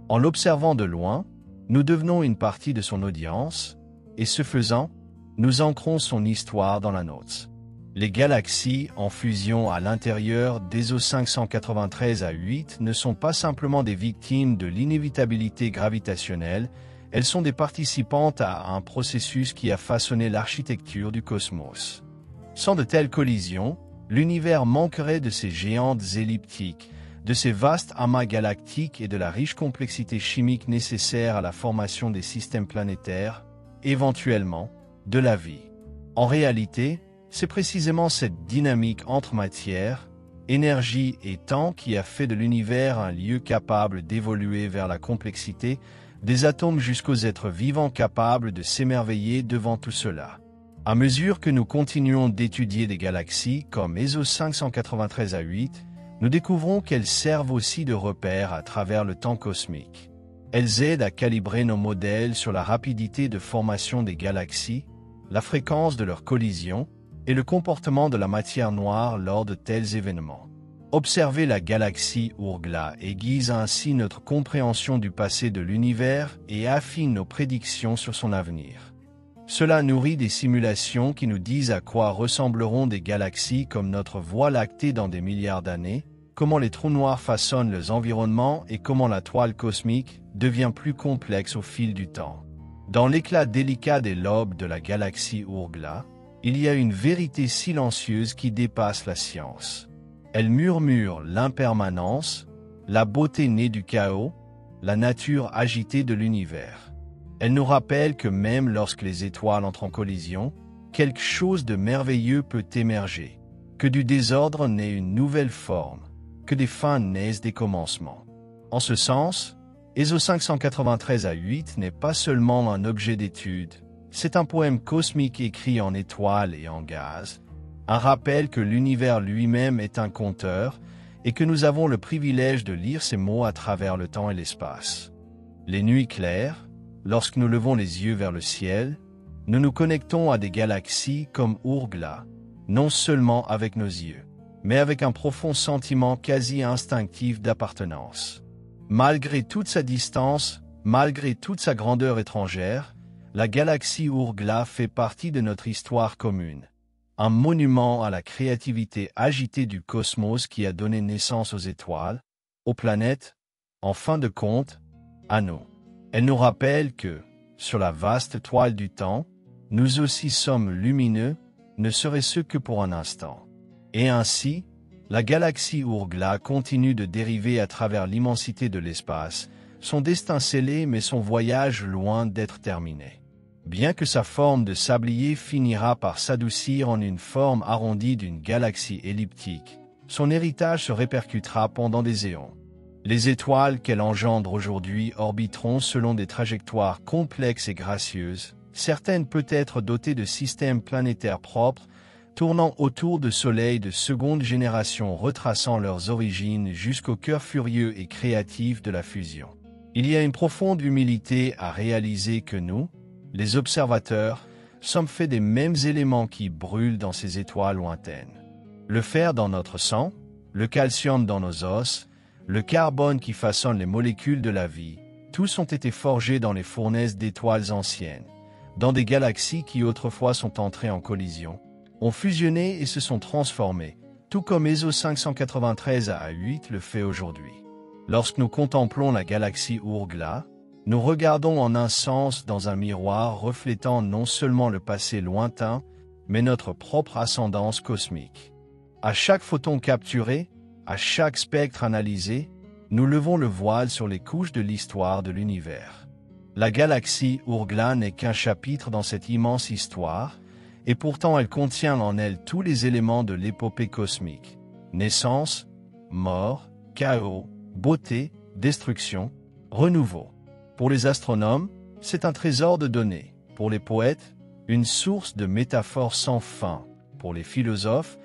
En l'observant de loin, nous devenons une partie de son audience, et ce faisant, nous ancrons son histoire dans la nôtre. Les galaxies en fusion à l'intérieur d'ESO 593 à 8 ne sont pas simplement des victimes de l'inévitabilité gravitationnelle, elles sont des participantes à un processus qui a façonné l'architecture du cosmos. Sans de telles collisions, l'univers manquerait de ces géantes elliptiques, de ces vastes amas galactiques et de la riche complexité chimique nécessaire à la formation des systèmes planétaires, éventuellement, de la vie. En réalité, c'est précisément cette dynamique entre matière, énergie et temps qui a fait de l'univers un lieu capable d'évoluer vers la complexité, des atomes jusqu'aux êtres vivants capables de s'émerveiller devant tout cela. À mesure que nous continuons d'étudier des galaxies comme ESO 593A8, nous découvrons qu'elles servent aussi de repères à travers le temps cosmique. Elles aident à calibrer nos modèles sur la rapidité de formation des galaxies, la fréquence de leurs collisions et le comportement de la matière noire lors de tels événements. Observer la galaxie Ourgla aiguise ainsi notre compréhension du passé de l'univers et affine nos prédictions sur son avenir. Cela nourrit des simulations qui nous disent à quoi ressembleront des galaxies comme notre Voie lactée dans des milliards d'années, comment les trous noirs façonnent leurs environnements et comment la toile cosmique devient plus complexe au fil du temps. Dans l'éclat délicat des lobes de la galaxie Ourgla, il y a une vérité silencieuse qui dépasse la science. Elle murmure l'impermanence, la beauté née du chaos, la nature agitée de l'univers. Elle nous rappelle que même lorsque les étoiles entrent en collision, quelque chose de merveilleux peut émerger, que du désordre naît une nouvelle forme, que des fins naissent des commencements. En ce sens, ESO 593A8 n'est pas seulement un objet d'étude, c'est un poème cosmique écrit en étoiles et en gaz, un rappel que l'univers lui-même est un conteur et que nous avons le privilège de lire ces mots à travers le temps et l'espace. Les nuits claires, lorsque nous levons les yeux vers le ciel, nous nous connectons à des galaxies comme Ourgla, non seulement avec nos yeux, mais avec un profond sentiment quasi instinctif d'appartenance. Malgré toute sa distance, malgré toute sa grandeur étrangère, la galaxie Ourgla fait partie de notre histoire commune. Un monument à la créativité agitée du cosmos qui a donné naissance aux étoiles, aux planètes, en fin de compte, à nous. Elle nous rappelle que, sur la vaste toile du temps, nous aussi sommes lumineux, ne serait-ce que pour un instant. Et ainsi, la galaxie Ourgla continue de dériver à travers l'immensité de l'espace, son destin scellé mais son voyage loin d'être terminé. Bien que sa forme de sablier finira par s'adoucir en une forme arrondie d'une galaxie elliptique, son héritage se répercutera pendant des éons. Les étoiles qu'elle engendre aujourd'hui orbiteront selon des trajectoires complexes et gracieuses, certaines peut-être dotées de systèmes planétaires propres, tournant autour de soleils de seconde génération retraçant leurs origines jusqu'au cœur furieux et créatif de la fusion. Il y a une profonde humilité à réaliser que nous, les observateurs, sommes faits des mêmes éléments qui brûlent dans ces étoiles lointaines. Le fer dans notre sang, le calcium dans nos os, le carbone qui façonne les molécules de la vie, tous ont été forgés dans les fournaises d'étoiles anciennes, dans des galaxies qui autrefois sont entrées en collision, ont fusionné et se sont transformés, tout comme ESO 593A8 le fait aujourd'hui. Lorsque nous contemplons la galaxie Ourgla, nous regardons en un sens dans un miroir reflétant non seulement le passé lointain, mais notre propre ascendance cosmique. À chaque photon capturé, à chaque spectre analysé, nous levons le voile sur les couches de l'histoire de l'univers. La galaxie Ourgla n'est qu'un chapitre dans cette immense histoire, et pourtant elle contient en elle tous les éléments de l'épopée cosmique. Naissance, mort, chaos, beauté, destruction, renouveau. Pour les astronomes, c'est un trésor de données. Pour les poètes, une source de métaphores sans fin. Pour les philosophes,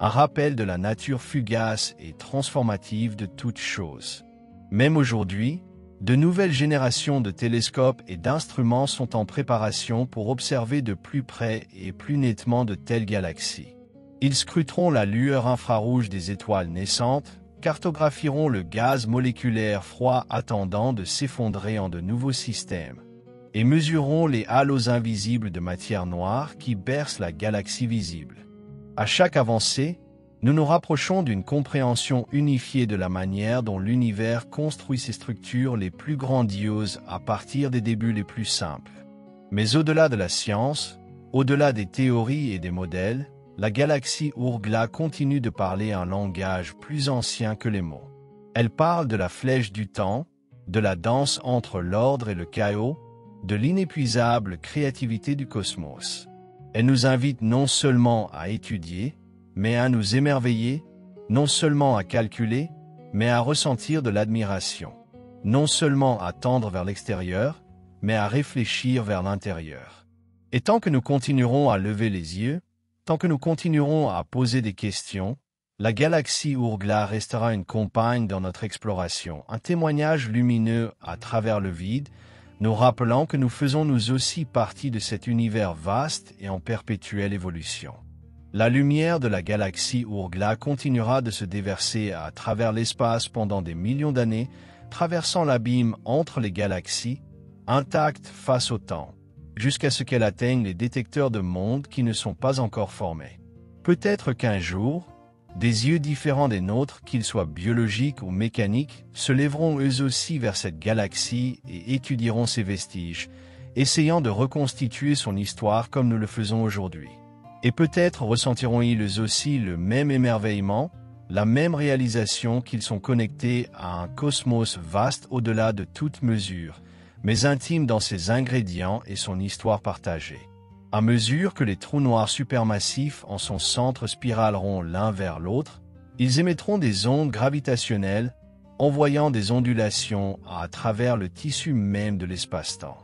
un rappel de la nature fugace et transformative de toute chose. Même aujourd'hui, de nouvelles générations de télescopes et d'instruments sont en préparation pour observer de plus près et plus nettement de telles galaxies. Ils scruteront la lueur infrarouge des étoiles naissantes, cartographieront le gaz moléculaire froid attendant de s'effondrer en de nouveaux systèmes, et mesureront les halos invisibles de matière noire qui bercent la galaxie visible. À chaque avancée, nous nous rapprochons d'une compréhension unifiée de la manière dont l'univers construit ses structures les plus grandioses à partir des débuts les plus simples. Mais au-delà de la science, au-delà des théories et des modèles, la galaxie Ourgla continue de parler un langage plus ancien que les mots. Elle parle de la flèche du temps, de la danse entre l'ordre et le chaos, de l'inépuisable créativité du cosmos. Elle nous invite non seulement à étudier, mais à nous émerveiller, non seulement à calculer, mais à ressentir de l'admiration. Non seulement à tendre vers l'extérieur, mais à réfléchir vers l'intérieur. Et tant que nous continuerons à lever les yeux, tant que nous continuerons à poser des questions, la galaxie Ourgla restera une compagne dans notre exploration, un témoignage lumineux à travers le vide, nous rappelant que nous faisons nous aussi partie de cet univers vaste et en perpétuelle évolution. La lumière de la galaxie Ourgla continuera de se déverser à travers l'espace pendant des millions d'années, traversant l'abîme entre les galaxies, intacte face au temps, jusqu'à ce qu'elle atteigne les détecteurs de mondes qui ne sont pas encore formés. Peut-être qu'un jour, des yeux différents des nôtres, qu'ils soient biologiques ou mécaniques, se lèveront eux aussi vers cette galaxie et étudieront ses vestiges, essayant de reconstituer son histoire comme nous le faisons aujourd'hui. Et peut-être ressentiront-ils eux aussi le même émerveillement, la même réalisation qu'ils sont connectés à un cosmos vaste au-delà de toute mesure, mais intime dans ses ingrédients et son histoire partagée. À mesure que les trous noirs supermassifs en son centre spiraleront l'un vers l'autre, ils émettront des ondes gravitationnelles, envoyant des ondulations à travers le tissu même de l'espace-temps.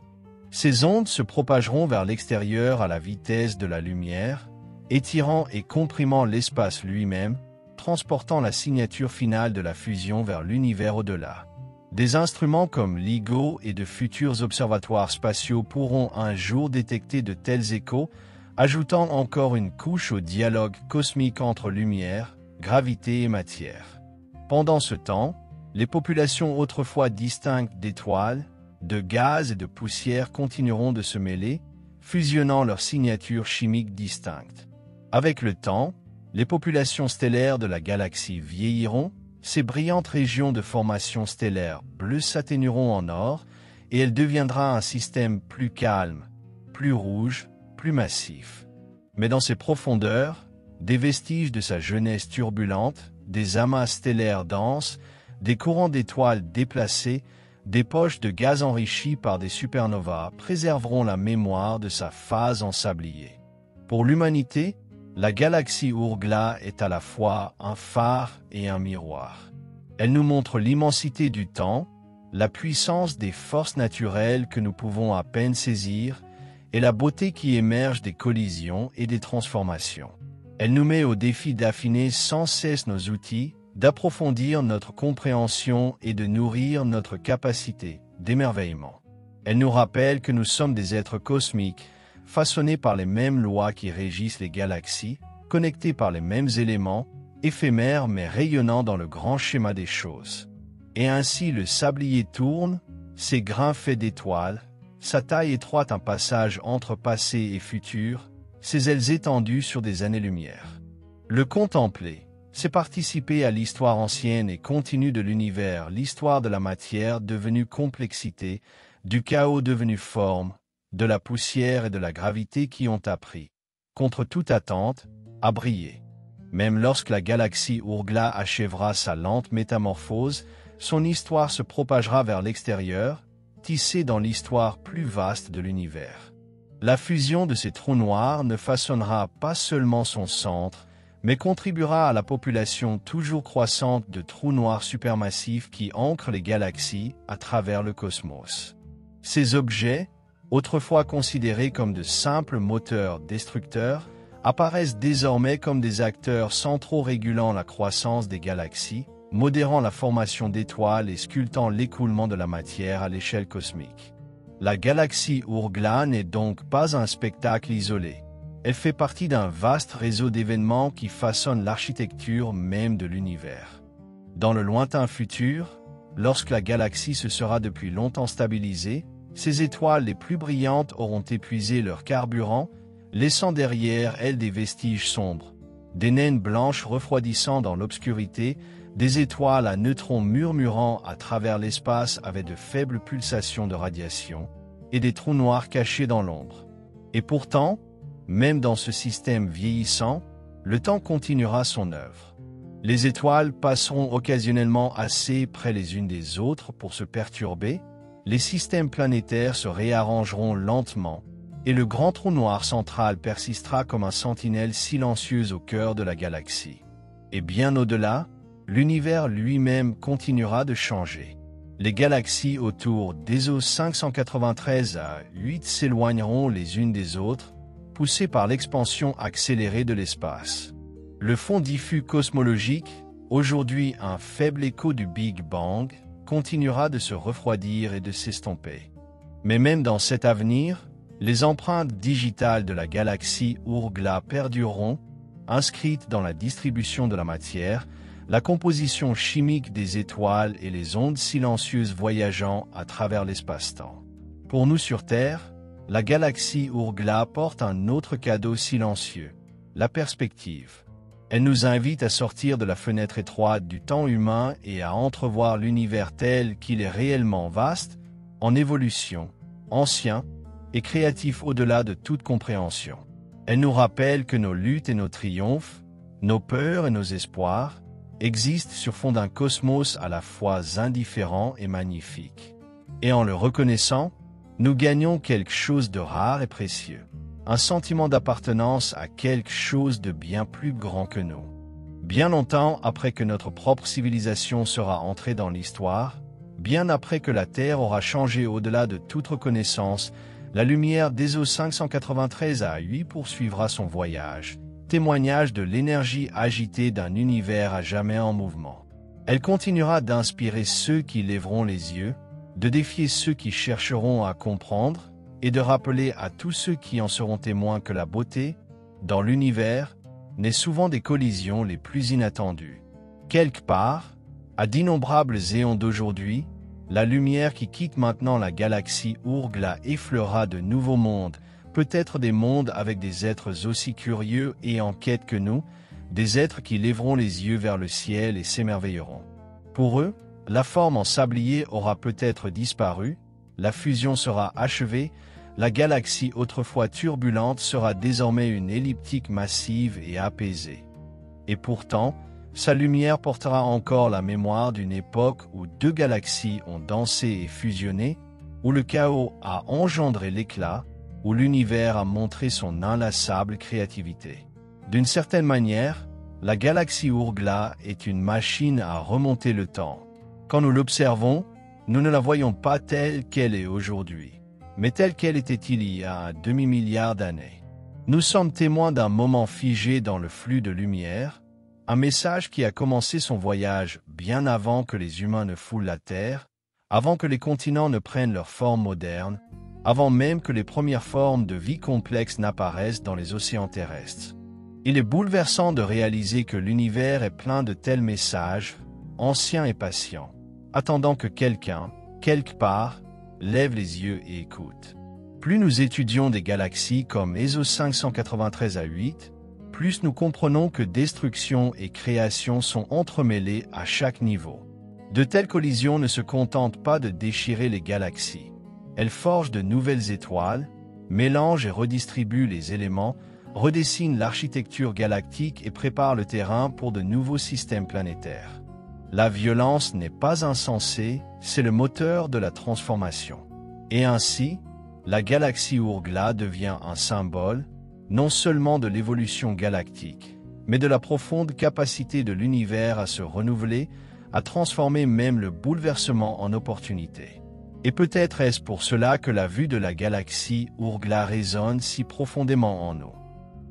Ces ondes se propageront vers l'extérieur à la vitesse de la lumière, étirant et comprimant l'espace lui-même, transportant la signature finale de la fusion vers l'univers au-delà. Des instruments comme LIGO et de futurs observatoires spatiaux pourront un jour détecter de tels échos, ajoutant encore une couche au dialogue cosmique entre lumière, gravité et matière. Pendant ce temps, les populations autrefois distinctes d'étoiles, de gaz et de poussière continueront de se mêler, fusionnant leurs signatures chimiques distinctes. Avec le temps, les populations stellaires de la galaxie vieilliront, ces brillantes régions de formation stellaire bleue s'atténueront en or et elle deviendra un système plus calme, plus rouge, plus massif. Mais dans ses profondeurs, des vestiges de sa jeunesse turbulente, des amas stellaires denses, des courants d'étoiles déplacés, des poches de gaz enrichis par des supernovas préserveront la mémoire de sa phase en sablier. Pour l'humanité, la galaxie Ourgla est à la fois un phare et un miroir. Elle nous montre l'immensité du temps, la puissance des forces naturelles que nous pouvons à peine saisir et la beauté qui émerge des collisions et des transformations. Elle nous met au défi d'affiner sans cesse nos outils, d'approfondir notre compréhension et de nourrir notre capacité d'émerveillement. Elle nous rappelle que nous sommes des êtres cosmiques, façonnés par les mêmes lois qui régissent les galaxies, connectés par les mêmes éléments, éphémères mais rayonnants dans le grand schéma des choses. Et ainsi le sablier tourne, ses grains faits d'étoiles, sa taille étroite un passage entre passé et futur, ses ailes étendues sur des années-lumière. Le contempler, c'est participer à l'histoire ancienne et continue de l'univers, l'histoire de la matière devenue complexité, du chaos devenu forme, de la poussière et de la gravité qui ont appris, contre toute attente, à briller. Même lorsque la galaxie Ourgla achèvera sa lente métamorphose, son histoire se propagera vers l'extérieur, tissée dans l'histoire plus vaste de l'univers. La fusion de ces trous noirs ne façonnera pas seulement son centre, mais contribuera à la population toujours croissante de trous noirs supermassifs qui ancrent les galaxies à travers le cosmos. Ces objets, autrefois considérés comme de simples moteurs destructeurs, apparaissent désormais comme des acteurs centraux régulant la croissance des galaxies, modérant la formation d'étoiles et sculptant l'écoulement de la matière à l'échelle cosmique. La galaxie Ourgla n'est donc pas un spectacle isolé. Elle fait partie d'un vaste réseau d'événements qui façonnent l'architecture même de l'univers. Dans le lointain futur, lorsque la galaxie se sera depuis longtemps stabilisée, ces étoiles les plus brillantes auront épuisé leur carburant, laissant derrière elles des vestiges sombres, des naines blanches refroidissant dans l'obscurité, des étoiles à neutrons murmurant à travers l'espace avec de faibles pulsations de radiation, et des trous noirs cachés dans l'ombre. Et pourtant, même dans ce système vieillissant, le temps continuera son œuvre. Les étoiles passeront occasionnellement assez près les unes des autres pour se perturber, les systèmes planétaires se réarrangeront lentement, et le grand trou noir central persistera comme un sentinelle silencieux au cœur de la galaxie. Et bien au-delà, l'univers lui-même continuera de changer. Les galaxies autour d'ESO 593 à 8 s'éloigneront les unes des autres, poussées par l'expansion accélérée de l'espace. Le fond diffus cosmologique, aujourd'hui un faible écho du Big Bang, continuera de se refroidir et de s'estomper. Mais même dans cet avenir, les empreintes digitales de la galaxie Oort-Gla perdureront, inscrites dans la distribution de la matière, la composition chimique des étoiles et les ondes silencieuses voyageant à travers l'espace-temps. Pour nous sur Terre, la galaxie Oort-Gla porte un autre cadeau silencieux, la perspective. Elle nous invite à sortir de la fenêtre étroite du temps humain et à entrevoir l'univers tel qu'il est réellement vaste, en évolution, ancien et créatif au-delà de toute compréhension. Elle nous rappelle que nos luttes et nos triomphes, nos peurs et nos espoirs, existent sur fond d'un cosmos à la fois indifférent et magnifique. Et en le reconnaissant, nous gagnons quelque chose de rare et précieux. Un sentiment d'appartenance à quelque chose de bien plus grand que nous. Bien longtemps après que notre propre civilisation sera entrée dans l'histoire, bien après que la Terre aura changé au-delà de toute reconnaissance, la lumière d'ESO 593 à 8 poursuivra son voyage, témoignage de l'énergie agitée d'un univers à jamais en mouvement. Elle continuera d'inspirer ceux qui lèveront les yeux, de défier ceux qui chercheront à comprendre, et de rappeler à tous ceux qui en seront témoins que la beauté, dans l'univers, naît souvent des collisions les plus inattendues. Quelque part, à d'innombrables éons d'aujourd'hui, la lumière qui quitte maintenant la galaxie Oort-Gla effleurera de nouveaux mondes, peut-être des mondes avec des êtres aussi curieux et en quête que nous, des êtres qui lèveront les yeux vers le ciel et s'émerveilleront. Pour eux, la forme en sablier aura peut-être disparu, la fusion sera achevée, la galaxie autrefois turbulente sera désormais une elliptique massive et apaisée. Et pourtant, sa lumière portera encore la mémoire d'une époque où deux galaxies ont dansé et fusionné, où le chaos a engendré l'éclat, où l'univers a montré son inlassable créativité. D'une certaine manière, la galaxie Oort-Gla est une machine à remonter le temps. Quand nous l'observons, nous ne la voyons pas telle qu'elle est aujourd'hui, mais telle qu'elle était il y a un demi-milliard d'années. Nous sommes témoins d'un moment figé dans le flux de lumière, un message qui a commencé son voyage bien avant que les humains ne foulent la Terre, avant que les continents ne prennent leur forme moderne, avant même que les premières formes de vie complexes n'apparaissent dans les océans terrestres. Il est bouleversant de réaliser que l'univers est plein de tels messages, anciens et patients, attendant que quelqu'un, quelque part, lève les yeux et écoute. Plus nous étudions des galaxies comme ESO 593 à 8, plus nous comprenons que destruction et création sont entremêlées à chaque niveau. De telles collisions ne se contentent pas de déchirer les galaxies. Elles forgent de nouvelles étoiles, mélangent et redistribuent les éléments, redessinent l'architecture galactique et préparent le terrain pour de nouveaux systèmes planétaires. La violence n'est pas insensée, c'est le moteur de la transformation. Et ainsi, la galaxie Oort-Gla devient un symbole, non seulement de l'évolution galactique, mais de la profonde capacité de l'univers à se renouveler, à transformer même le bouleversement en opportunité. Et peut-être est-ce pour cela que la vue de la galaxie Oort-Gla résonne si profondément en nous.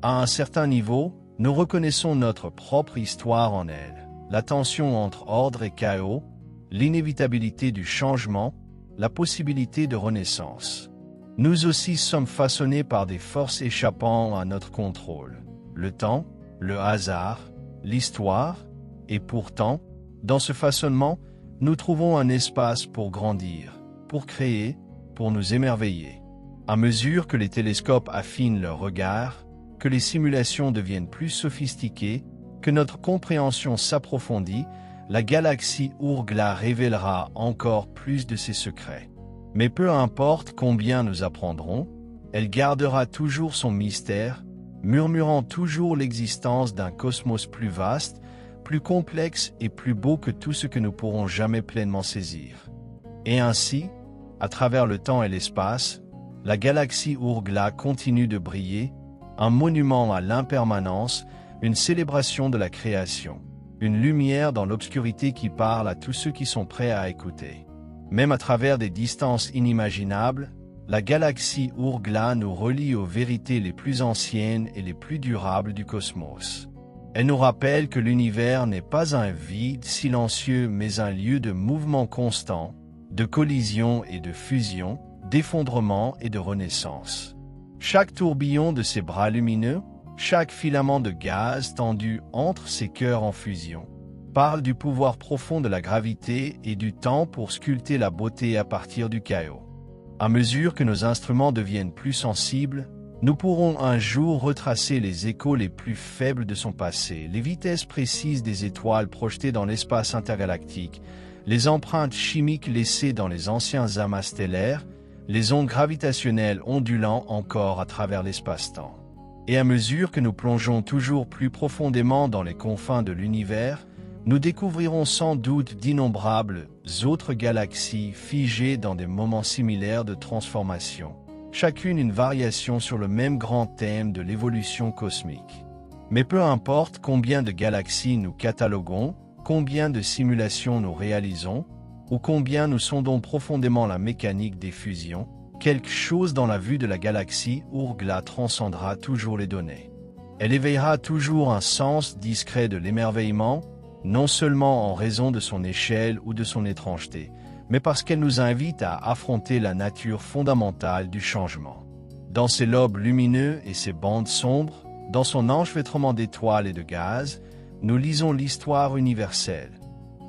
À un certain niveau, nous reconnaissons notre propre histoire en elle, la tension entre ordre et chaos, l'inévitabilité du changement, la possibilité de renaissance. Nous aussi sommes façonnés par des forces échappant à notre contrôle, le temps, le hasard, l'histoire, et pourtant, dans ce façonnement, nous trouvons un espace pour grandir, pour créer, pour nous émerveiller. À mesure que les télescopes affinent leur regard, que les simulations deviennent plus sophistiquées, que notre compréhension s'approfondit, la galaxie Oort-Gla révélera encore plus de ses secrets. Mais peu importe combien nous apprendrons, elle gardera toujours son mystère, murmurant toujours l'existence d'un cosmos plus vaste, plus complexe et plus beau que tout ce que nous pourrons jamais pleinement saisir. Et ainsi, à travers le temps et l'espace, la galaxie Ourgla continue de briller, un monument à l'impermanence, une célébration de la création, une lumière dans l'obscurité qui parle à tous ceux qui sont prêts à écouter. Même à travers des distances inimaginables, la galaxie Ourgla nous relie aux vérités les plus anciennes et les plus durables du cosmos. Elle nous rappelle que l'univers n'est pas un vide silencieux mais un lieu de mouvement constant, de collision et de fusion, d'effondrement et de renaissance. Chaque tourbillon de ces bras lumineux, chaque filament de gaz tendu entre ces cœurs en fusion, parle du pouvoir profond de la gravité et du temps pour sculpter la beauté à partir du chaos. À mesure que nos instruments deviennent plus sensibles, nous pourrons un jour retracer les échos les plus faibles de son passé, les vitesses précises des étoiles projetées dans l'espace intergalactique, les empreintes chimiques laissées dans les anciens amas stellaires, les ondes gravitationnelles ondulant encore à travers l'espace-temps. Et à mesure que nous plongeons toujours plus profondément dans les confins de l'univers, nous découvrirons sans doute d'innombrables autres galaxies figées dans des moments similaires de transformation, chacune une variation sur le même grand thème de l'évolution cosmique. Mais peu importe combien de galaxies nous cataloguons, combien de simulations nous réalisons, ou combien nous sondons profondément la mécanique des fusions, quelque chose dans la vue de la galaxie Ourgla transcendra toujours les données. Elle éveillera toujours un sens discret de l'émerveillement, non seulement en raison de son échelle ou de son étrangeté, mais parce qu'elle nous invite à affronter la nature fondamentale du changement. Dans ses lobes lumineux et ses bandes sombres, dans son enchevêtrement d'étoiles et de gaz, nous lisons l'histoire universelle.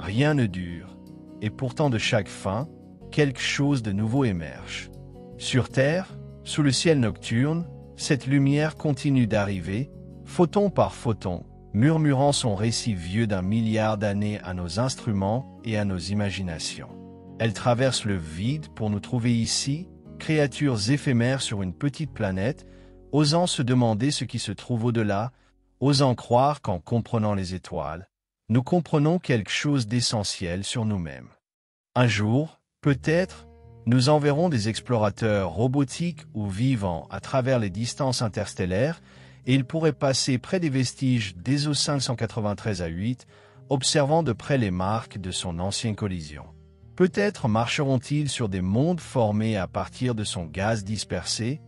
Rien ne dure, et pourtant de chaque fin, quelque chose de nouveau émerge. Sur Terre, sous le ciel nocturne, cette lumière continue d'arriver, photon par photon, murmurant son récit vieux d'1 milliard d'années à nos instruments et à nos imaginations. Elle traverse le vide pour nous trouver ici, créatures éphémères sur une petite planète, osant se demander ce qui se trouve au-delà, osant croire qu'en comprenant les étoiles, nous comprenons quelque chose d'essentiel sur nous-mêmes. Un jour, peut-être, nous enverrons des explorateurs robotiques ou vivants à travers les distances interstellaires et ils pourraient passer près des vestiges d'ESO 593 à 8, observant de près les marques de son ancienne collision. Peut-être marcheront-ils sur des mondes formés à partir de son gaz dispersé,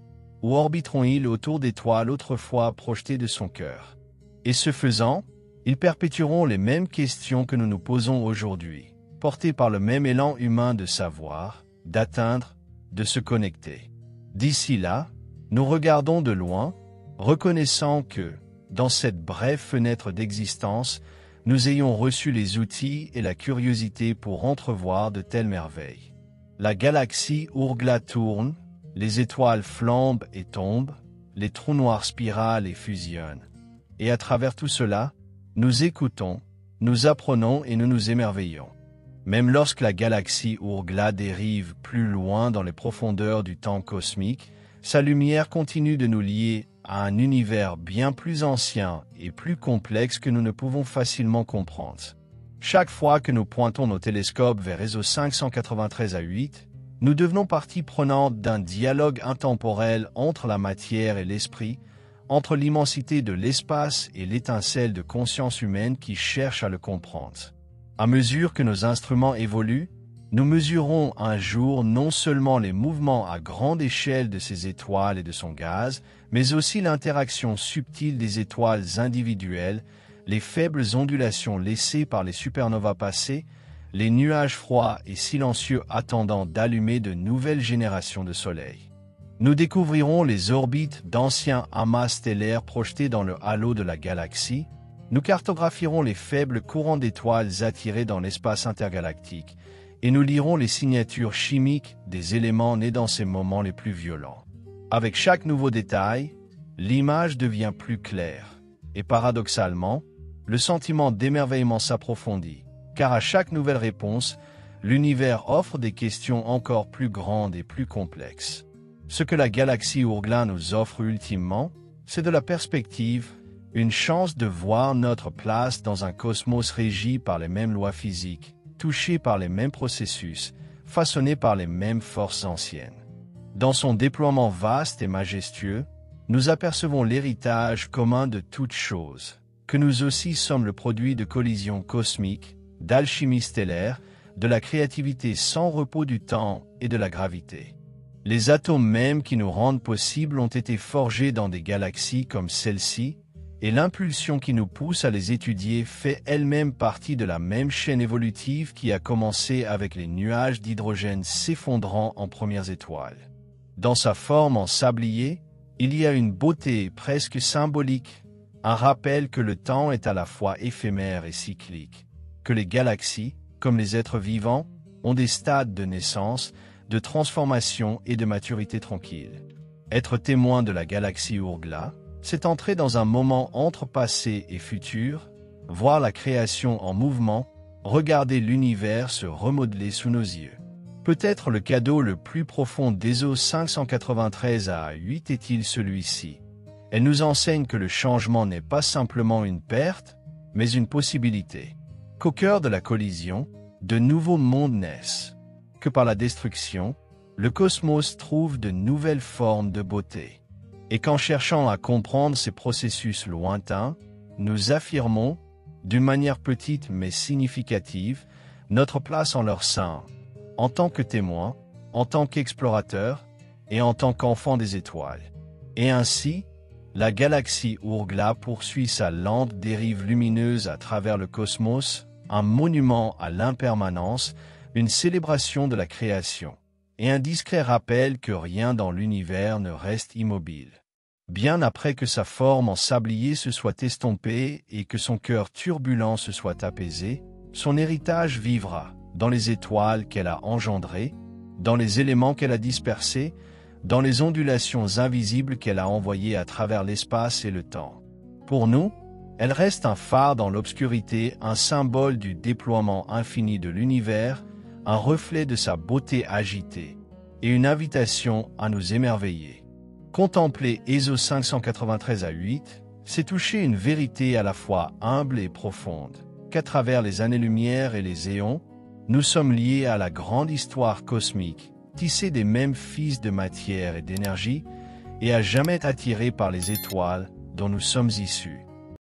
ou orbiteront-ils autour d'étoiles autrefois projetées de son cœur. Et ce faisant, ils perpétueront les mêmes questions que nous nous posons aujourd'hui, portés par le même élan humain de savoir, d'atteindre, de se connecter. D'ici là, nous regardons de loin, reconnaissant que, dans cette brève fenêtre d'existence, nous ayons reçu les outils et la curiosité pour entrevoir de telles merveilles. La galaxie Ourgla tourne, les étoiles flambent et tombent, les trous noirs spiralent et fusionnent. Et à travers tout cela, nous écoutons, nous apprenons et nous nous émerveillons. Même lorsque la galaxie Ourgla dérive plus loin dans les profondeurs du temps cosmique, sa lumière continue de nous lier à un univers bien plus ancien et plus complexe que nous ne pouvons facilement comprendre. Chaque fois que nous pointons nos télescopes vers ESO 593 à 8, nous devenons partie prenante d'un dialogue intemporel entre la matière et l'esprit, entre l'immensité de l'espace et l'étincelle de conscience humaine qui cherche à le comprendre. À mesure que nos instruments évoluent, nous mesurons un jour non seulement les mouvements à grande échelle de ces étoiles et de son gaz, mais aussi l'interaction subtile des étoiles individuelles, les faibles ondulations laissées par les supernovas passées, les nuages froids et silencieux attendant d'allumer de nouvelles générations de soleils. Nous découvrirons les orbites d'anciens amas stellaires projetés dans le halo de la galaxie, nous cartographierons les faibles courants d'étoiles attirés dans l'espace intergalactique, et nous lirons les signatures chimiques des éléments nés dans ces moments les plus violents. Avec chaque nouveau détail, l'image devient plus claire, et paradoxalement, le sentiment d'émerveillement s'approfondit, car à chaque nouvelle réponse, l'univers offre des questions encore plus grandes et plus complexes. Ce que la galaxie Ourgla nous offre ultimement, C'est de la perspective, une chance de voir notre place dans un cosmos régi par les mêmes lois physiques, touché par les mêmes processus, façonné par les mêmes forces anciennes. Dans son déploiement vaste et majestueux, nous apercevons l'héritage commun de toutes choses, que nous aussi sommes le produit de collisions cosmiques, d'alchimie stellaire, de la créativité sans repos du temps et de la gravité. Les atomes mêmes qui nous rendent possibles ont été forgés dans des galaxies comme celle-ci, et l'impulsion qui nous pousse à les étudier fait elle-même partie de la même chaîne évolutive qui a commencé avec les nuages d'hydrogène s'effondrant en premières étoiles. Dans sa forme en sablier, il y a une beauté presque symbolique, un rappel que le temps est à la fois éphémère et cyclique, que les galaxies, comme les êtres vivants, ont des stades de naissance, de transformation et de maturité tranquille. Être témoin de la galaxie Ourgla, c'est entrer dans un moment entre passé et futur, voir la création en mouvement, regarder l'univers se remodeler sous nos yeux. Peut-être le cadeau le plus profond d'ESO 593 à 8 est-il celui-ci. Elle nous enseigne que le changement n'est pas simplement une perte, mais une possibilité. Qu'au cœur de la collision, de nouveaux mondes naissent. Que par la destruction, le cosmos trouve de nouvelles formes de beauté. Et qu'en cherchant à comprendre ces processus lointains, nous affirmons, d'une manière petite mais significative, notre place en leur sein, en tant que témoins, en tant qu'explorateurs et en tant qu'enfants des étoiles. Et ainsi, la galaxie Ourgla poursuit sa lente dérive lumineuse à travers le cosmos, un monument à l'impermanence, une célébration de la création, et un discret rappel que rien dans l'univers ne reste immobile. Bien après que sa forme en sablier se soit estompée et que son cœur turbulent se soit apaisé, son héritage vivra dans les étoiles qu'elle a engendrées, dans les éléments qu'elle a dispersés, dans les ondulations invisibles qu'elle a envoyées à travers l'espace et le temps. Pour nous, elle reste un phare dans l'obscurité, un symbole du déploiement infini de l'univers, un reflet de sa beauté agitée, et une invitation à nous émerveiller. Contempler ESO 593 à 8, c'est toucher une vérité à la fois humble et profonde, qu'à travers les années-lumière et les éons, nous sommes liés à la grande histoire cosmique, tissés des mêmes fils de matière et d'énergie, et à jamais attirés par les étoiles dont nous sommes issus.